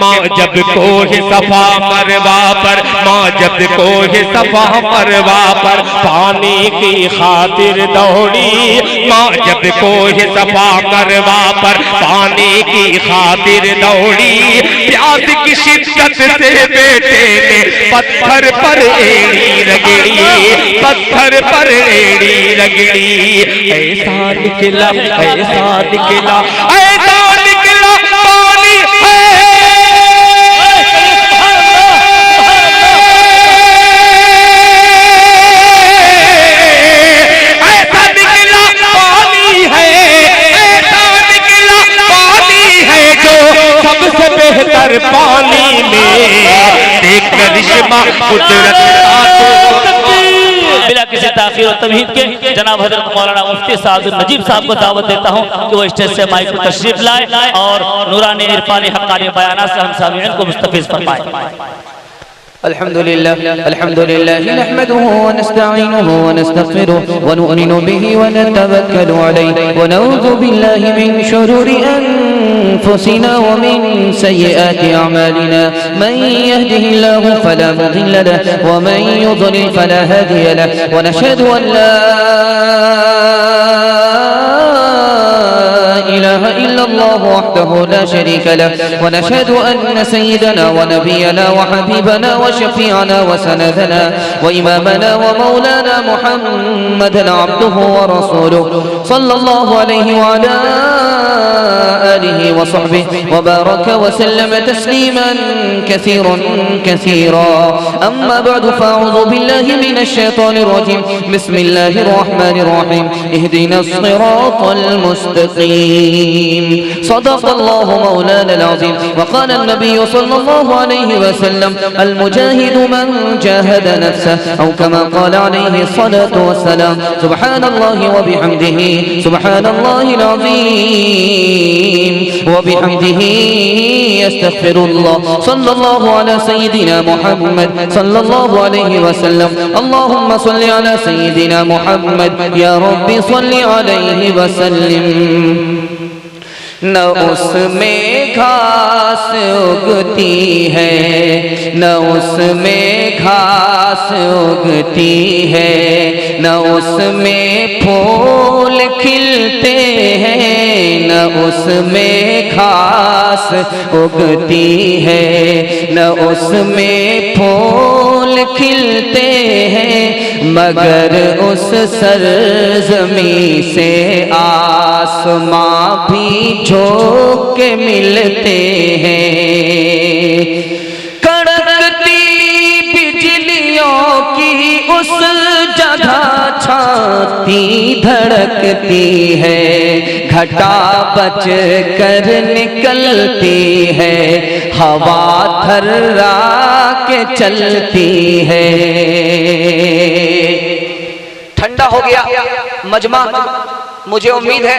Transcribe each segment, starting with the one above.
माँ जब कोह सफा मरवा पर, माँ जब कोह सफा मरवा पर पानी की खातिर दौड़ी। माँ जब कोह सफा मरवा पर पानी की खातिर दौड़ी। प्यास की शिद्दत से बेटे ने पत्थर पर एड़ी रगड़ी, पत्थर पर एड़ी रगड़ी। ऐसा निकला, ऐसा निकला, ऐसा निकला पानी है। ऐसा निकला पानी है, ऐसा निकला पानी है जो सबसे बेहतर पानी में देख करिश्मा कुदरत बिना किसी ताखीर और तमहीद के जनाब हजरत मौलाना मुफ्ती साद नजीब साहब को दावत देता हूँ कि वो स्टेज से माइक पर तशरीफ लाए और नूरानी इरफानी हक्कानी बयानात से हम सामीईन को मुस्तफीज़ फरमाए। अल्हम्दुलिल्लाह अल्हम्दुलिल्लाह नहमदुहु व नस्तईनुहु व नस्तगफिरुहु व नु'मिनु बिही व नतवक्कलु अलैहि व नऊज़ु बिल्लाहि मिन शुरूरि अनफुसिना व मिन सय्यिआति अअमालिना मन यहदिहिल्लाहु फला मुदिल्ल लहु व मन युद्लिल फला हादिय लहु व नशहदु अन ला इलाहा इल्लल्लाहु वहदहु ला शरीका लहु व नशहदु अन्न सय्यिदना व नबियना व हबीबना व शफीअना व सनदना व इमामना व मौलाना मुहम्मदन अब्दुहु व रसूलुहु सल्लल्लाहु अलैहि व अला आलिहि व सहबिहि व बारक व सल्लम तस्लीमान कसीरन कसीरा। अम्मा बअदु फअऊज़ु बिल्लाहि मिनश शैतानिर रजीम। बिस्मिल्लाहिर रहमानिर रहीम। इहदिनस सिरातल मुस्तकीम। सदक़ल्लाहु मौलानल अज़ीम। व क़ाल अन्नबी सल्लल्लाहु अलैहि व सल्लम अल मुजाहिदु मन जाहद नफ्सहु औ कमा क़ाल अलैहि सलातु वस्सलाम। सुब्हानल्लाहि व बिहम्दिहि सुब्हानल्लाहिल अज़ीम व बिहम्दिहि अस्तग़फिरुल्लाह। सल्लल्लाहु अला सय्यिदिना मुहम्मद सल्लल्लाहु अलैहि व सल्लम। अल्लाहुम्मा सल्लि अला सय्यिदिना मुहम्मद या रब्बी सल्लि अलैहि व सल्लिम। न उसमें घास उगती है, न उसमें घास उगती है, न उसमें फूल खिलते हैं, न उसमें घास उगती है, न उसमें फूल खिलते हैं, मगर उस सरज़मीं से आसमां भी झोंक के मिलते हैं। कड़कती बिजलियों की उस जगह छाती धड़कती है, घटा बच कर निकलती है, हवा थर्रा के चलती है। ठंडा हो गया मजमा। मुझे उम्मीद है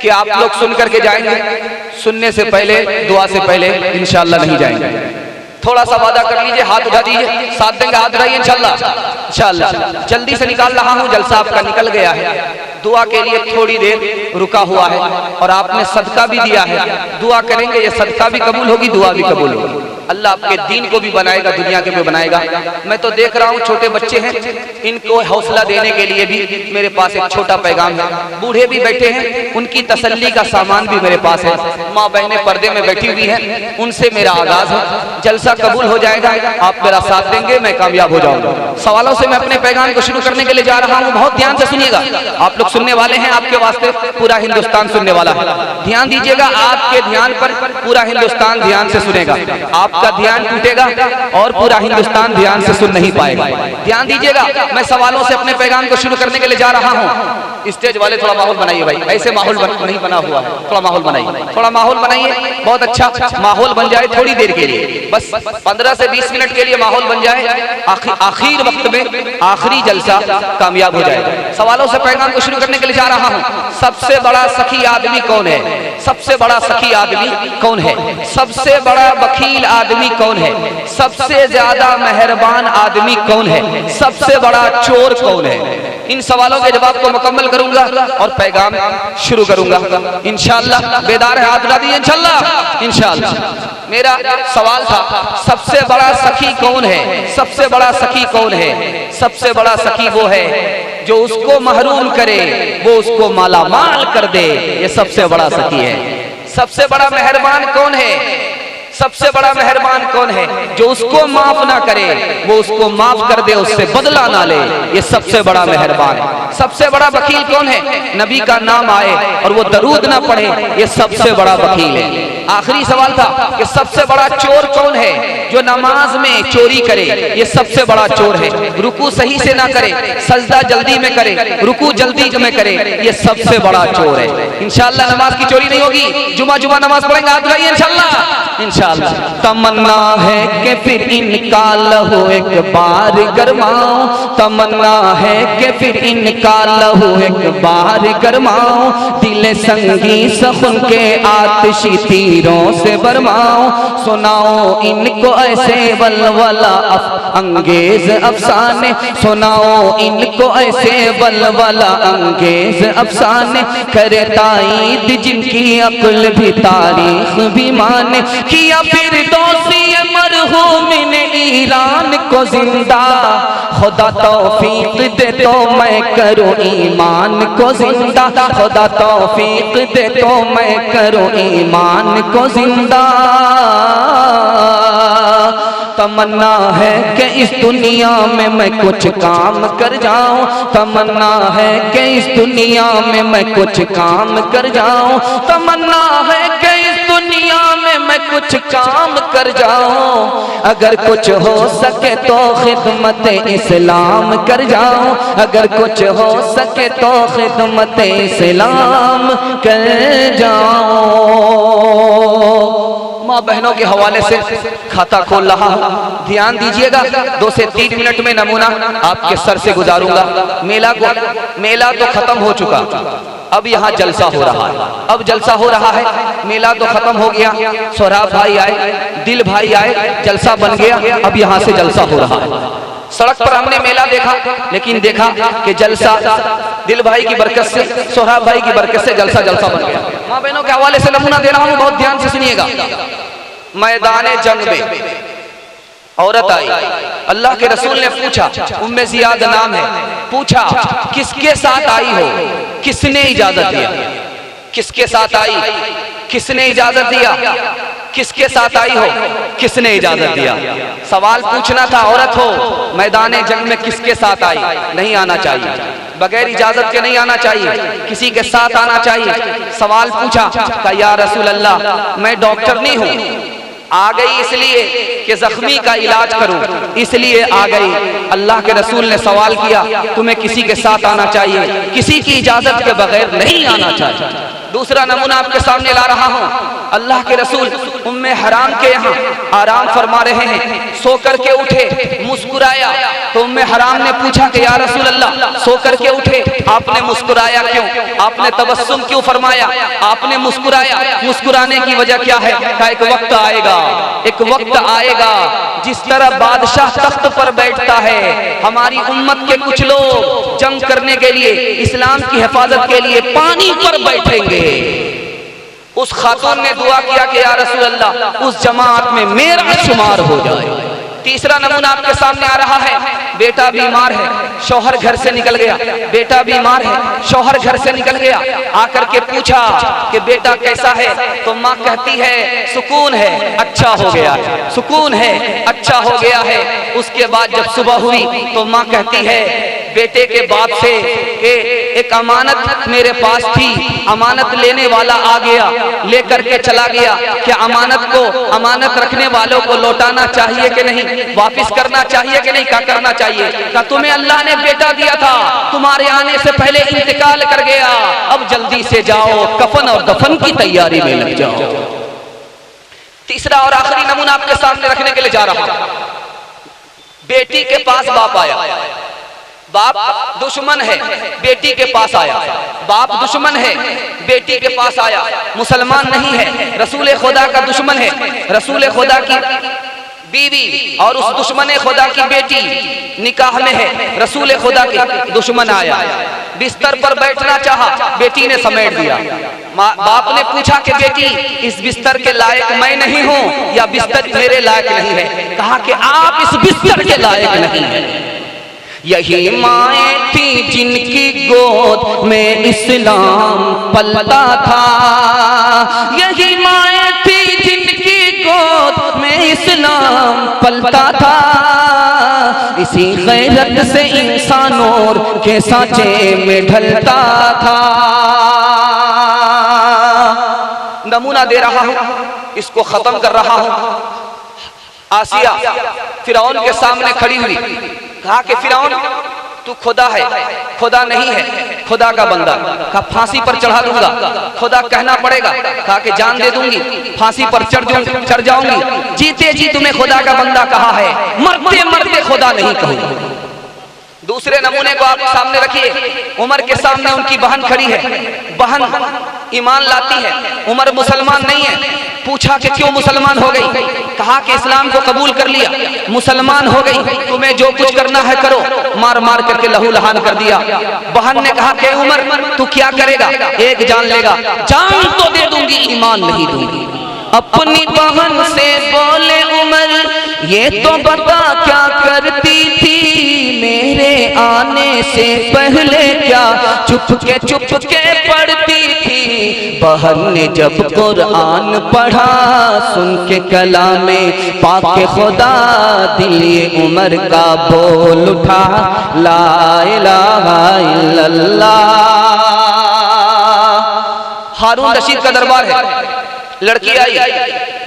कि आप लोग सुन करके जाएंगे। सुनने से पहले, दुआ से पहले इंशाअल्लाह नहीं जाएंगे। थोड़ा सा वादा कर लीजिए, हाथ उठा दीजिए, साथ देंगे, हाथ उठाइए इंशाअल्लाह। इंशाअल्लाह जल्दी से निकाल रहा हूँ, जलसा आपका निकल गया है। दुआ के लिए थोड़ी देर रुका हुआ है और आपने सदका भी दिया है। दुआ करेंगे, ये सदका भी कबूल होगी, दुआ भी कबूल होगी। अल्लाह आपके दीन को भी बनाएगा, दुनिया के भी बनाएगा। मैं तो देख रहा हूँ छोटे बच्चे हैं, इनको हौसला देने के लिए भी मेरे पास एक छोटा पैगाम है। बूढ़े भी बैठे हैं, उनकी तसल्ली का सामान भी मेरे पास है। माँ बहनें पर्दे में बैठी हुई हैं, उनसे मेरा आगाज है। जलसा कबूल हो जाएगा, आप मेरा साथ देंगे, मैं कामयाब हो जाऊंगा। सवालों से मैं अपने पैगाम को शुरू करने के लिए जा रहा हूँ। बहुत ध्यान से सुनिएगा, आप लोग सुनने वाले हैं, आपके वास्ते पूरा हिंदुस्तान सुनने वाला है। ध्यान दीजिएगा, आपके ध्यान पर पूरा हिंदुस्तान ध्यान से सुनेगा। आपका ध्यान टूटेगा और पूरा हिंदुस्तान ध्यान से सुन नहीं पाएगा। ध्यान दीजिएगा, मैं सवालों से अपने पैगाम को शुरू करने के लिए जा रहा हूँ। स्टेज वाले थोड़ा माहौल बनाइए भाई, ऐसे माहौल नहीं बना हुआ है, थोड़ा माहौल बनाइए, थोड़ा माहौल बनाइए। बहुत अच्छा माहौल बन जाए थोड़ी देर के लिए, बस 15 से 20 मिनट के लिए माहौल बन जाए। आखिर वक्त में आखिरी जलसा कामयाब हो जाएगा। सवालों से पैगाम को शुरू करने के लिए जा रहा हूँ। सबसे बड़ा सखी आदमी कौन है? सबसे बड़ा सखी आदमी कौन है? सबसे बड़ा बखील आदमी कौन है? सबसे ज्यादा मेहरबान आदमी कौन है? सबसे बड़ा चोर कौन है? इन सवालों के जवाब को मुकम्मल करूंगा और पैगाम शुरू करूंगा इंशाअल्लाह। बेदार है, हाथ उठा दीजिए इंशाअल्लाह। इंशाअल्लाह मेरा सवाल था, सबसे बड़ा सखी कौन है? सबसे बड़ा सखी कौन है? सबसे बड़ा सखी वो है जो उसको महरूम करे, वो उसको मालामाल कर दे, ये सबसे बड़ा सखी है। सबसे बड़ा मेहरबान कौन है? सबसे बड़ा मेहरबान कौन है? जो उसको माफ ना करे, वो उसको माफ कर दे, उससे बदला ना ले, ये सबसे बड़ा मेहरबान है। सबसे बड़ा वकील कौन है? नबी का नाम आए और वो दरूद ना पढ़े, ये सबसे बड़ा वकील है। आखिरी सवाल था कि सबसे बड़ा चोर कौन है? जो नमाज में चोरी करे, ये सबसे बड़ा चोर है। रुकू सही से ना करे, सजदा जल्दी में करे, रुकू जल्दी में करे, ये सबसे बड़ा चोर है। इंशाअल्लाह नमाज की चोरी नहीं होगी। जुमा नमाज पढ़ेंगे, हाथ उठाइए इंशाअल्लाह। इंशाअल्लाह तमन्ना है कि फिर इनका लहू एक बार गरमाऊं, तमन्ना है कि फिर इनका लहू एक बार गरमाऊं, दिल संगी सखुन के आतिशी तीरों से बरमाऊं, सुनाओ इनको ऐसे वलवला अंगेज अफसाने, सुनाओ इनको ऐसे वलवला अंगेज अफसाने, करे ताईद जिनकी अक्ल भी तारीख भी माने, किया फिर दोषी मरहूम ने ईरान को जिंदा, खुदा तौफीक दे तो मैं करूं ईमान को जिंदा, खुदा तौफीक दे तो मैं करूं ईमान को जिंदा। तमन्ना है कि इस दुनिया में मैं कुछ काम कर जाऊं, तमन्ना है कि इस दुनिया में मैं कुछ काम कर जाऊं, तमन्ना है कि इस दुनिया में मैं कुछ काम कर जाऊं, अगर कुछ हो सके तो खिदमत इस्लाम कर जाऊं, अगर कुछ हो सके तो खिदमत इस्लाम कर जाऊं। माँ बहनों के हवाले से खाता खोल रहा हूँ, ध्यान दीजिएगा। 2 से 3 मिनट में नमूना आपके सर से गुजारूंगा। मेला तो खत्म हो चुका, अब यहाँ जलसा हो रहा है। अब जलसा हो रहा है, मेला तो खत्म हो गया। सोहराब भाई आए, दिल भाई आए, जलसा बन गया। अब यहाँ से जलसा हो रहा है। सड़क पर हमने मेला देखा, लेकिन देखा कि जलसा दिल भाई की बरकत से, सोहराब भाई की बरकत से जलसा बन गया। माँ बहनों के हवाले से नमूना दे रहा हूँ, बहुत ध्यान से सुनिएगा। मैदाने जंग में औरत आई, अल्लाह के रसूल ने पूछा, उम्मे ज़ियाद नाम है, पूछा किसके साथ आई हो? किसने इजाजत दिया? किसके साथ आई? किसने इजाजत दिया? किसके साथ आई हो? किसने इजाजत दिया? सवाल पूछना था, औरत हो, मैदाने जंग में किसके साथ आई? नहीं आना चाहिए, बगैर इजाजत के नहीं आना चाहिए, किसी के साथ आना चाहिए। सवाल पूछा, कहा या रसूल अल्लाह मैं डॉक्टर नहीं हूँ, आ गई इसलिए कि जख्मी का इलाज करूं, इसलिए आ गई। अल्लाह के रसूल ने सवाल किया, तुम्हें किसी के साथ आना चाहिए, किसी की इजाजत के बगैर नहीं आना चाहिए। दूसरा नमूना आपके सामने ला रहा हूं। अल्लाह के रसूल उम्मे हराम के यहाँ आराम फरमा रहे हैं, सो करके उठे, मुस्कुराया, तो उम्मे हराम ने पूछा कि या रसूल अल्लाह सो करके उठे, आपने मुस्कुराया क्यों? आपने तबस्सुम क्यों फरमाया? आपने मुस्कुराया, मुस्कुराने की वजह क्या है? कहा एक वक्त आएगा, एक वक्त आएगा जिस तरह बादशाह तख्त पर बैठता है, हमारी उम्मत के कुछ लोग जंग करने के लिए, इस्लाम की हिफाजत के लिए पानी पर बैठेंगे। उस खातून ने दुआ किया कि या रसूल अल्लाह उस जमात में मेरा शुमार हो जाए। तीसरा नमूना आपके सामने आ रहा है, बेटा बीमार है, शौहर घर से निकल गया, बेटा बीमार है, शौहर घर से निकल गया, आकर के पूछा कि बेटा कैसा है? तो माँ कहती है सुकून है, अच्छा हो गया है, सुकून है, अच्छा हो गया है। उसके बाद जब सुबह हुई तो माँ कहती है बेटे के बाप से कि एक अमानत मेरे पास थी, अमानत लेने वाला आ गया, लेकर के चला गया, क्या अमानत को, अमानत रखने वालों को लौटाना चाहिए कि नहीं, वापिस करना चाहिए कि नहीं? क्या करना चाहिए? क्या तुम्हें अल्लाह ने बेटा दिया था, तुम्हारे आने से पहले इंतकाल कर गया, अब जल्दी से जाओ कफन और दफन की तैयारी में लग जाओ। तीसरा और आखिरी नमूना आपके सामने रखने के लिए जा रहा हूं। बेटी के पास बाप आया, बाप दुश्मन है, बेटी के पास आया, बाप दुश्मन है, बेटी के पास आया, मुसलमान नहीं है, रसूल खुदा का दुश्मन है, रसूल खुदा की बीवी और उस दुश्मन खुदा की बेटी निकाह में है, रसूल खुदा के दुश्मन आया, बिस्तर पर बैठना चाहा, बेटी ने समेट दिया। बाप ने पूछा कि बेटी इस बिस्तर के लायक मैं नहीं हूँ या बिस्तर मेरे लायक नहीं है? कहा कि आप इस बिस्तर के लायक नहीं है। यही माएँ थी जिनकी गोद में इस्लाम पलता था, यही माएँ थी जिनकी गोद में इस्लाम पलता था। इसी गैरत से इंसान और के सांचे में ढलता था। नमूना दे रहा हूं, इसको खत्म कर रहा हूं। आसिया फिरौन के सामने खड़ी हुई, कहा कि फिरौन तू खुदा है, खुदा नहीं है, खुदा का बंदा। कहा फांसी पर चढ़ा दूंगा, खुदा कहना पड़ेगा। कहा कि जान दे दूंगी, फांसी पर चढ़ जाऊंगी, जीते जी तुम्हें खुदा का बंदा कहा है, मरते मरते खुदा नहीं कहूंगा। दूसरे नमूने को आप सामने रखिए, उमर के सामने उनकी बहन खड़ी है, बहन ईमान लाती है, उमर मुसलमान नहीं है। पूछा कि क्यों मुसलमान हो गई? कहा कि इस्लाम को कबूल कर लिया, मुसलमान हो गई, तुम्हें जो कुछ करना है करो। मार मार करके लहू लहान कर दिया। बहन ने कहा कि उमर तू क्या करेगा? एक जान लेगा, जान तो दे दूंगी, ईमान नहीं दूंगी। अपनी बहन से बोले उमर ये तो बता क्या करती थी मेरे आने से पहले, क्या चुपके पढ़ती थी? बहन ने जब कुरान पढ़ा सुन के कलामे पाक खुदा, दिल ये उमर का बोल उठा ला इलाहा इल्लल्लाह। हारून रशीद का दरबार है, लड़की आई,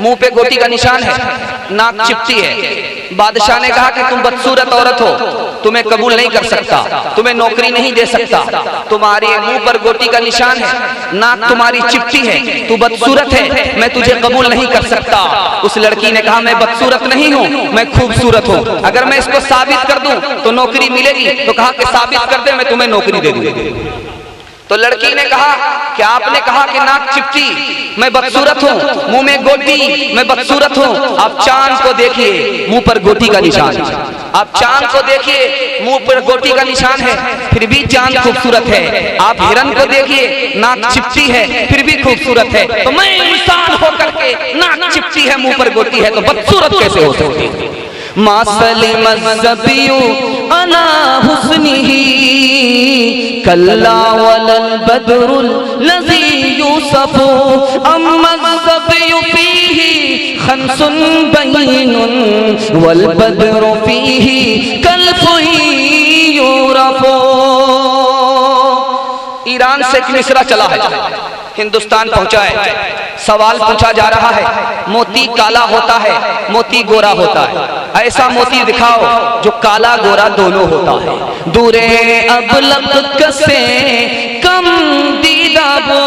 मुंह पे गोटी का निशान है, नाक चिपटी है। बादशाह ने कहा कि तुम बदसूरत औरत हो, तुम्हें कबूल नहीं कर सकता, तुम्हें नौकरी नहीं दे सकता, तुम्हारे मुंह पर गोटी का निशान है, नाक तुम्हारी चिपटी है, तू बदसूरत है, मैं तुझे कबूल नहीं कर सकता। उस लड़की ने कहा मैं बदसूरत नहीं हूँ, मैं खूबसूरत हूँ, अगर मैं इसको साबित कर दूं तो नौकरी मिलेगी। तो कहा कि साबित कर दे, मैं तुम्हें नौकरी दे दूंगी। तो लड़की ने कहा कि आपने कहा कि नाक चिपटी, मैं बदसूरत हूँ, मुंह में गोटी, मैं बदसूरत हूँ। आप चांद को देखिए, मुंह पर गोटी का निशान है। आप चांद को देखिए, मुंह पर गोटी का निशान है, फिर भी चांद खूबसूरत है। आप हिरन को देखिए, नाक चिपटी है, फिर भी खूबसूरत है। तो मैं इंसान होकर के नाक चिपटी है, मुंह पर गोटी है, तो बदसूरत कैसे हो सकती है? मासलिम ज़बियु अला हुस्निही कल्ला वलल बदरुल लज़ी यूसफु अम्मा ज़बियु फीही खंसुन बयीनुन वल बदरु फीही कल्फुही यूरफु। ईरान से एक मिसरा चला है, हिंदुस्तान पहुंचा है। सवाल पूछा जा रहा है, मोती काला होता है, मोती गोरा होता है, ऐसा मोती दिखाओ जो काला गोरा दोनों होता है। दूरे अबलग कसे कम दीदा वो,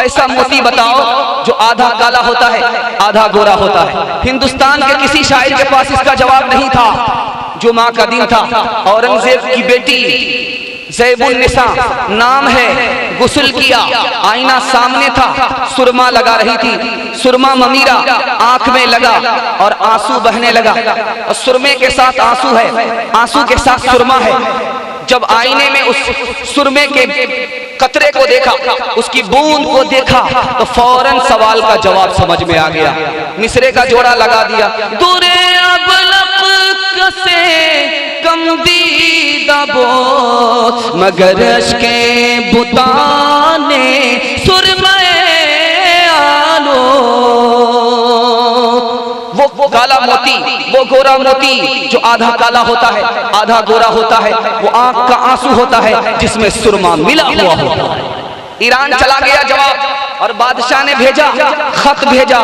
ऐसा मोती बताओ जो आधा काला होता है, आधा गोरा होता है। हिंदुस्तान के किसी शायर के पास इसका जवाब नहीं था। जुमा का दिन था, औरंगजेब की बेटी ज़ैबुन निसा नाम है, गुस्ल किया, आईना सामने था, सुरमा लगा रही थी, सुरमा ममीरा आंख में लगा और आंसू बहने लगा। और सुरमे के साथ आंसू है, आंसू के साथ सुरमा है। जब आईने में उस सुरमे के कतरे को देखा, उसकी बूंद को देखा, तो फौरन सवाल का जवाब समझ में आ गया। मिसरे का जोड़ा लगा दिया, दूरे अबलक से कम दीदा बोत मगर अश्के बुताने सुरमे आलो। वो काला मोती, वो गोरा मोती जो आधा काला होता है, आधा गोरा होता है, वो आंख का आंसू होता है जिसमें सुरमा मिला हुआ होता है। ईरान चला गया जवाब, और बादशाह ने भेजा, खत भेजा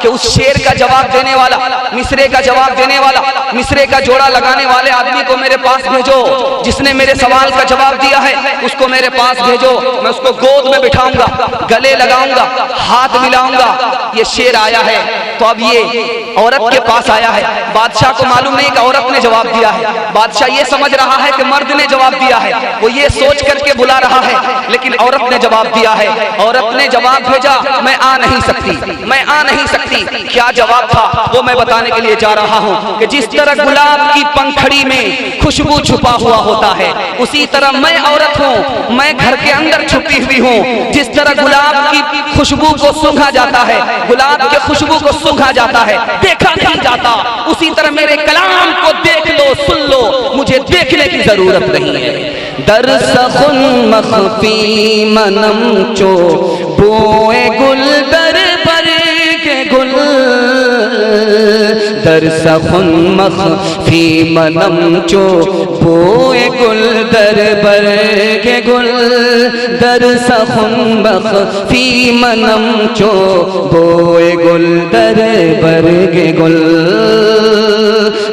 कि उस शेर का जवाब देने वाला, मिसरे का जवाब देने वाला, मिसरे का जोड़ा लगाने वाले आदमी को मेरे पास भेजो। जिसने मेरे सवाल का जवाब दिया है उसको मेरे पास भेजो, मैं उसको गोद में बिठाऊंगा, गले लगाऊंगा, हाथ मिलाऊंगा। ये शेर आया है, तो अब ये औरत के पास आया है। बादशाह को मालूम नहीं कि औरत ने जवाब दिया है। बादशाह ये समझ रहा है कि मर्द ने जवाब दिया है, वो ये सोच करके बुला रहा है, लेकिन औरत ने जवाब दिया है। औरत ने जवाब भेजा, मैं आ नहीं सकती, मैं आ नहीं सकती। क्या जवाब था वो मैं बताने के लिए जा रहा हूँ कि जिस तरह गुलाब की पंखड़ी में खुशबू छुपा हुआ होता है, उसी तरह मैं औरत हूँ, मैं घर के अंदर छुपी हुई हूँ। जिस तरह गुलाब की खुशबू को सूंघा जाता है, गुलाब के खुशबू को सूंघा जाता है, देखा नहीं जाता, उसी तरह मेरे कलाम को देख लो, सुन लो, मुझे देखने की जरूरत नहीं है। दरसखुन मखफी मनम चो बोए गुल दर पर के गुल, दरसखुन मखफी मनम चो बोए गुल दर पर के गुल, दरसखुन मखफी मनम चो बोए गुल दर पर के गुल,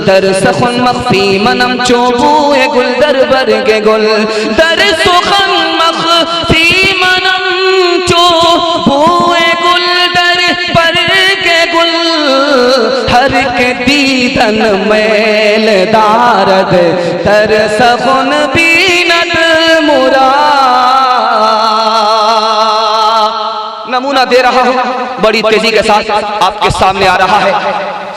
दरसखुन मखफी मनम चो बोए गुल दर पर के गुल, दरसखुन मखफी मनम चो बोए गुल दर पर के गुल, हर के दीदन मैल दारद दरसखुन बीनत मुरा। नमूना दे रहा हूं, बड़ी तेजी के साथ आपके सामने आ रहा है।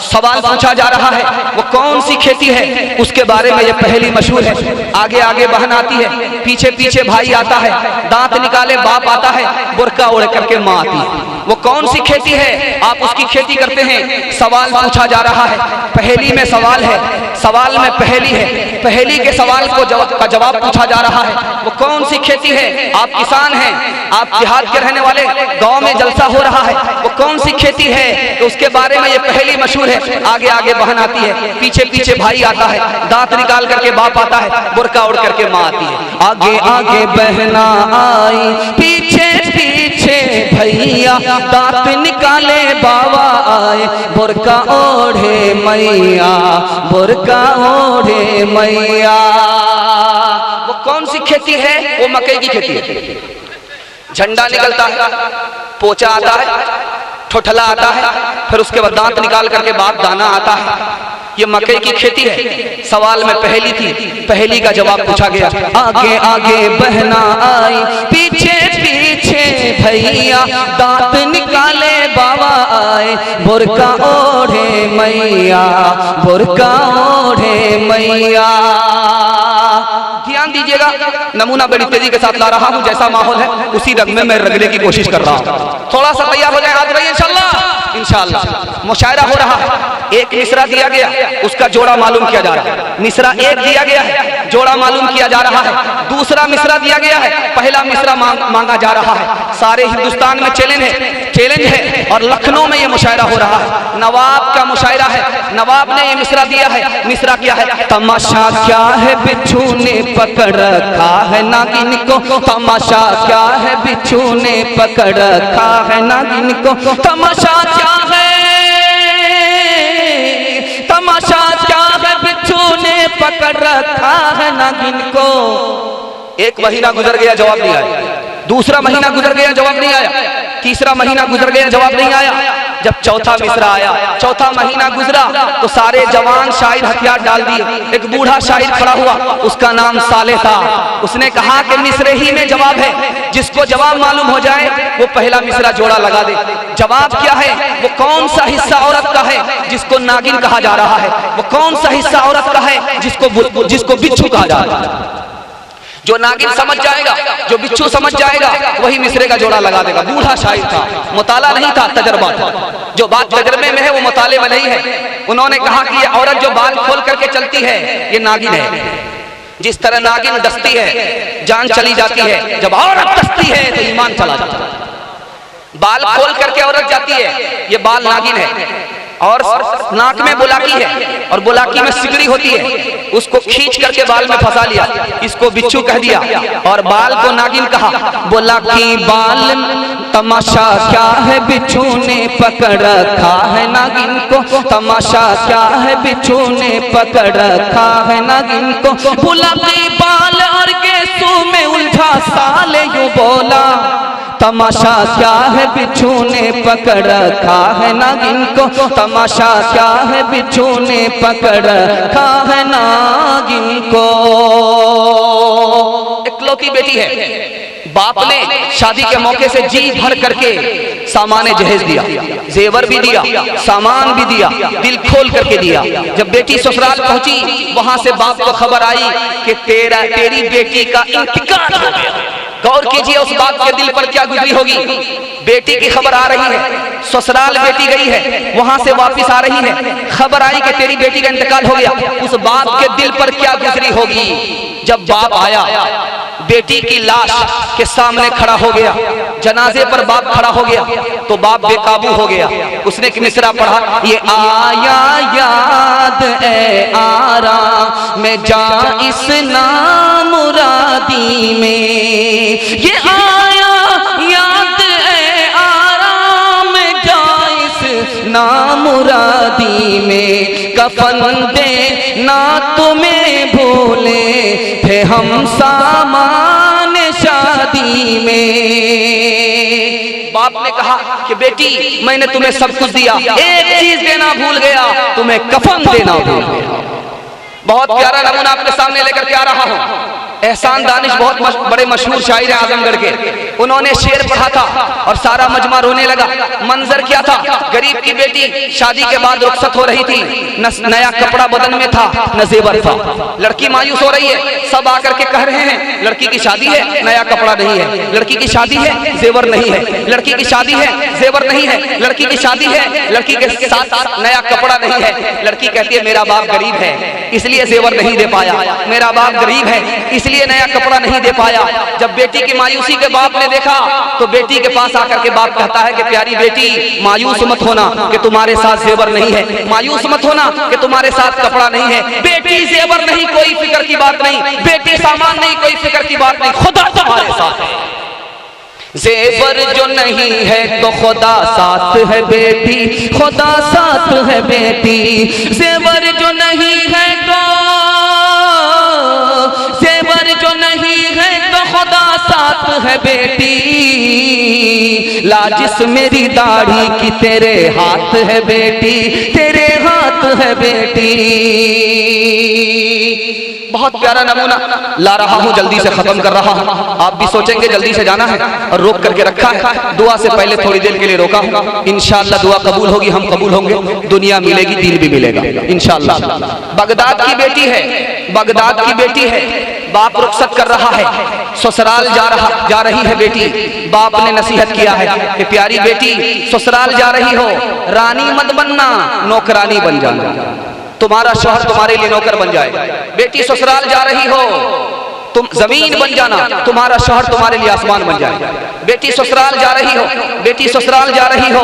सवाल पूछा जा रहा है वो कौन सी खेती है, उसके बारे में ये पहेली मशहूर है। आगे आगे बहन आती है, पीछे पीछे भाई आता है, दांत निकाले बाप आता है, बुर्का ओढ़ करके माँ आती है। वो कौन सी खेती है, आप उसकी खेती करते हैं। सवाल पूछा जा रहा है, पहेली में सवाल है, सवाल में पहेली है, पहेली के सवाल को जवाब पूछा जा रहा है। वो कौन सी खेती है, आप किसान हैं, आप देहात के रहने वाले, गांव में जलसा हो रहा है, वो कौन सी खेती है, तो उसके बारे में ये पहेली मशहूर है। आगे आगे बहन आती है, पीछे पीछे भाई आता है, दांत निकाल करके बाप आता है, बुर्का ओढ़ करके माँ आती है। आगे आगे बहना आई, पीछे पीछे भैया, दांत निकाले बाबा आए, बुर्का ओढ़े मैया, बुर्का ओढ़े मैया। वो कौन सी खेती है, वो मकई की खेती है। झंडा निकलता है, पोचा आता है, ठोठला आता है, फिर उसके बाद दांत निकाल करके बाप दाना आता है। ये मकई की खेती है। सवाल में पहेली थी, पहेली का जवाब पूछा गया। आगे आगे बहना आई, पीछे पीछे भैया, दांत निकाले बाबा आए, बुर्का ओढ़े मैया, बुर्का ओढ़े मैया। ध्यान दीजिएगा, नमूना बड़ी तेजी के साथ ला रहा हूं। जैसा माहौल है उसी रंग में मैं रगड़ने की कोशिश कर रहा हूं। थोड़ा सा तैयार हो जाए हाथ भाई, इंशाल्लाह इंशाल्लाह। मुशायरा हो रहा है, एक मिसरा दिया गया, उसका जोड़ा मालूम किया जा रहा है। मिसरा एक दिया गया है, जोड़ा मालूम किया जा रहा है। दूसरा मिसरा दिया गया है, पहला मिसरा मांगा जा रहा है। सारे हिंदुस्तान में चैलेंज है और लखनऊ में ये मुशायरा हो रहा है। नवाब का मुशायरा है, नवाब ने ये मिसरा दिया है। मिसरा क्या है? तमाशा क्या है बिच्छू ने पकड़ रखा है नागिन को, तमाशा क्या है बिच्छू ने पकड़ रखा है नागिन को, तमाशा क्या है, तमाशा क्या है बिच्छू ने पकड़ रखा है नागिन को। एक महीना गुजर गया, जवाब नहीं आया। दूसरा महीना गुजर गया, जवाब नहीं आया। तीसरा महीना गुजर गया, जवाब नहीं आया। जब चौथा मिसरा आया, चौथा महीना गुजरा तो सारे जवान शायर हथियार डाल दिए। एक बूढ़ा शायर खड़ा हुआ, उसका नाम साले था। उसने कहा कि मिसरे ही में जवाब है, जिसको जवाब मालूम हो जाए वो पहला मिसरा जोड़ा लगा दे। जवाब क्या है? वो कौन सा हिस्सा औरत का है जिसको नागिन कहा जा रहा है? वो कौन सा हिस्सा औरत का है जिसको बिच्छू कहा जा रहा है? जो नागिन समझ जाएगा, जो बिच्छू समझ जाएगा, वही मिसरे का जोड़ा लगा देगा। बूढ़ा शायर था, मुताला नहीं था, तजर्बा था। जो बात तजर्बे में है वो मुताले में नहीं है। उन्होंने कहा कि ये औरत जो बाल खोल करके चलती है ये नागिन है। जिस तरह नागिन डसती है जान चली जाती है, जब औरत डसती है तो ईमान चला जाता है। बाल खोल करके औरत जाती है, ये बाल नागिन है। और नाक में बुलाकी है और बुलाकी में सिगड़ी होती है, उसको खींच करके बाल में फंसा लिया, इसको बिच्छू कह दिया और बाल को नागिन कहा। बुलाकी बाल, तमाशा क्या है बिच्छू ने पकड़ रखा है नागिन को, तमाशा क्या है बिच्छू ने पकड़ रखा है नागिन को। बुलाकी बाल और गेसू में उलझा साले यूं बोला, तमाशा क्या है बिच्छू ने पकड़ रखा है नागिन को, तमाशा क्या है बिच्छू ने पकड़ रखा है नागिन को। इकलौती बेटी है, बाप ने शादी के मौके से जी भर करके सामान जहेज दिया, जेवर भी दिया, सामान भी दिया, दिल खोल करके दिया। जब बेटी ससुराल पहुंची, वहां से बाप को खबर आई कि तेरी बेटी का इंतकाल हो गया। गौर कीजिए उस बाप के दिल पर क्या गुजरी होगी। बेटी की खबर आ रही है, ससुराल बेटी गई है, वहां से वापस आ रही है, खबर आई कि तेरी बेटी का इंतकाल हो गया। उस बाप के दिल पर क्या गुजरी होगी। जब बाप आया, बेटी की लाश के सामने खड़ा हो गया, जनाजे पर बाप खड़ा हो गया, तो बाप बेकाबू हो गया। उसने एक मिसरा पढ़ा, ये आया याद ए आरा में जा इस नामुरादी में, ये आया याद ए आरा में जा इस नामुरादी में, कफन दे ना तुम्हें भूले थे हम सामान शादी में। बाप ने कहा कि बेटी मैंने तुम्हें सब कुछ दिया, एक चीज देना भूल गया, तुम्हें कफन देना भूल गया। बहुत प्यारा नमूना आपके सामने लेकर के आ रहा हूं। एहसान दानिश बहुत बड़े मशहूर शायर हैं आजमगढ़ के, उन्होंने शेर पढ़ा था और सारा मजमा रोने लगा। मंजर क्या था, गरीब की बेटी शादी के बाद रुखसत हो रही थी, न नया कपड़ा बदन में था न जेवर था। लड़की मायूस हो रही है, सब आकर के कह रहे हैं लड़की की शादी है, नया कपड़ा नहीं है, लड़की की शादी है, जेवर नहीं है, लड़की की शादी है, जेवर नहीं है, लड़की की शादी है, लड़की के साथ नया कपड़ा नहीं है। लड़की कहती है मेरा बाप गरीब है इसलिए जेवर नहीं दे पाया, मेरा बाप गरीब है इसलिए नया कपड़ा नहीं दे पाया। जब बेटी की मायूसी के बाप ने देखा तो बेटी के पास आकर के बाप कहता है कि प्यारी बेटी मायूस मत होना कि तुम्हारे साथ जेवर नहीं है, मायूस मत होना कि तुम्हारे साथ कपड़ा नहीं है। बेटी जेवर नहीं कोई फिक्र की बात नहीं, बेटी सामान नहीं कोई फिक्र की बात नहीं, खुदा तुम्हारे साथ है। जेवर जो नहीं है तो खुदा साथ है बेटी, खुदा साथ है बेटी। जेवर जो नहीं है तो जेवर जो नहीं है तो खुदा साथ है बेटी। लाजिस मेरी दाढ़ी की तेरे हाथ है बेटी, तेरे हाथ है बेटी। बहुत प्यारा नमूना ला रहा हूं, जल्दी से खत्म कर रहा हूं। आप भी सोचेंगे जल्दी से जाना है और रोक करके रखा है। दुआ से पहले थोड़ी देर के लिए रोका हूं, इंशाअल्लाह दुआ कबूल होगी, हम कबूल होंगे, दुनिया मिलेगी, दीन भी मिलेगा इंशाअल्लाह। बगदाद की बेटी है, बगदाद की बेटी है, बाप रुखसत कर रहा है, ससुराल जा रही है बेटी। बाप ने नसीहत किया है कि प्यारी बेटी ससुराल जा रही हो, रानी मत बनना, नौकरानी बन जाना, तुम्हारा शौहर तुम्हारे लिए नौकर बन जाएगा। बेटी ससुराल जा रही हो, तुम जमीन बन जाना, तुम्हारा शौहर तुम्हारे लिए आसमान बन जाएगा। बेटी ससुराल जा रही हो, बेटी ससुराल जा रही हो,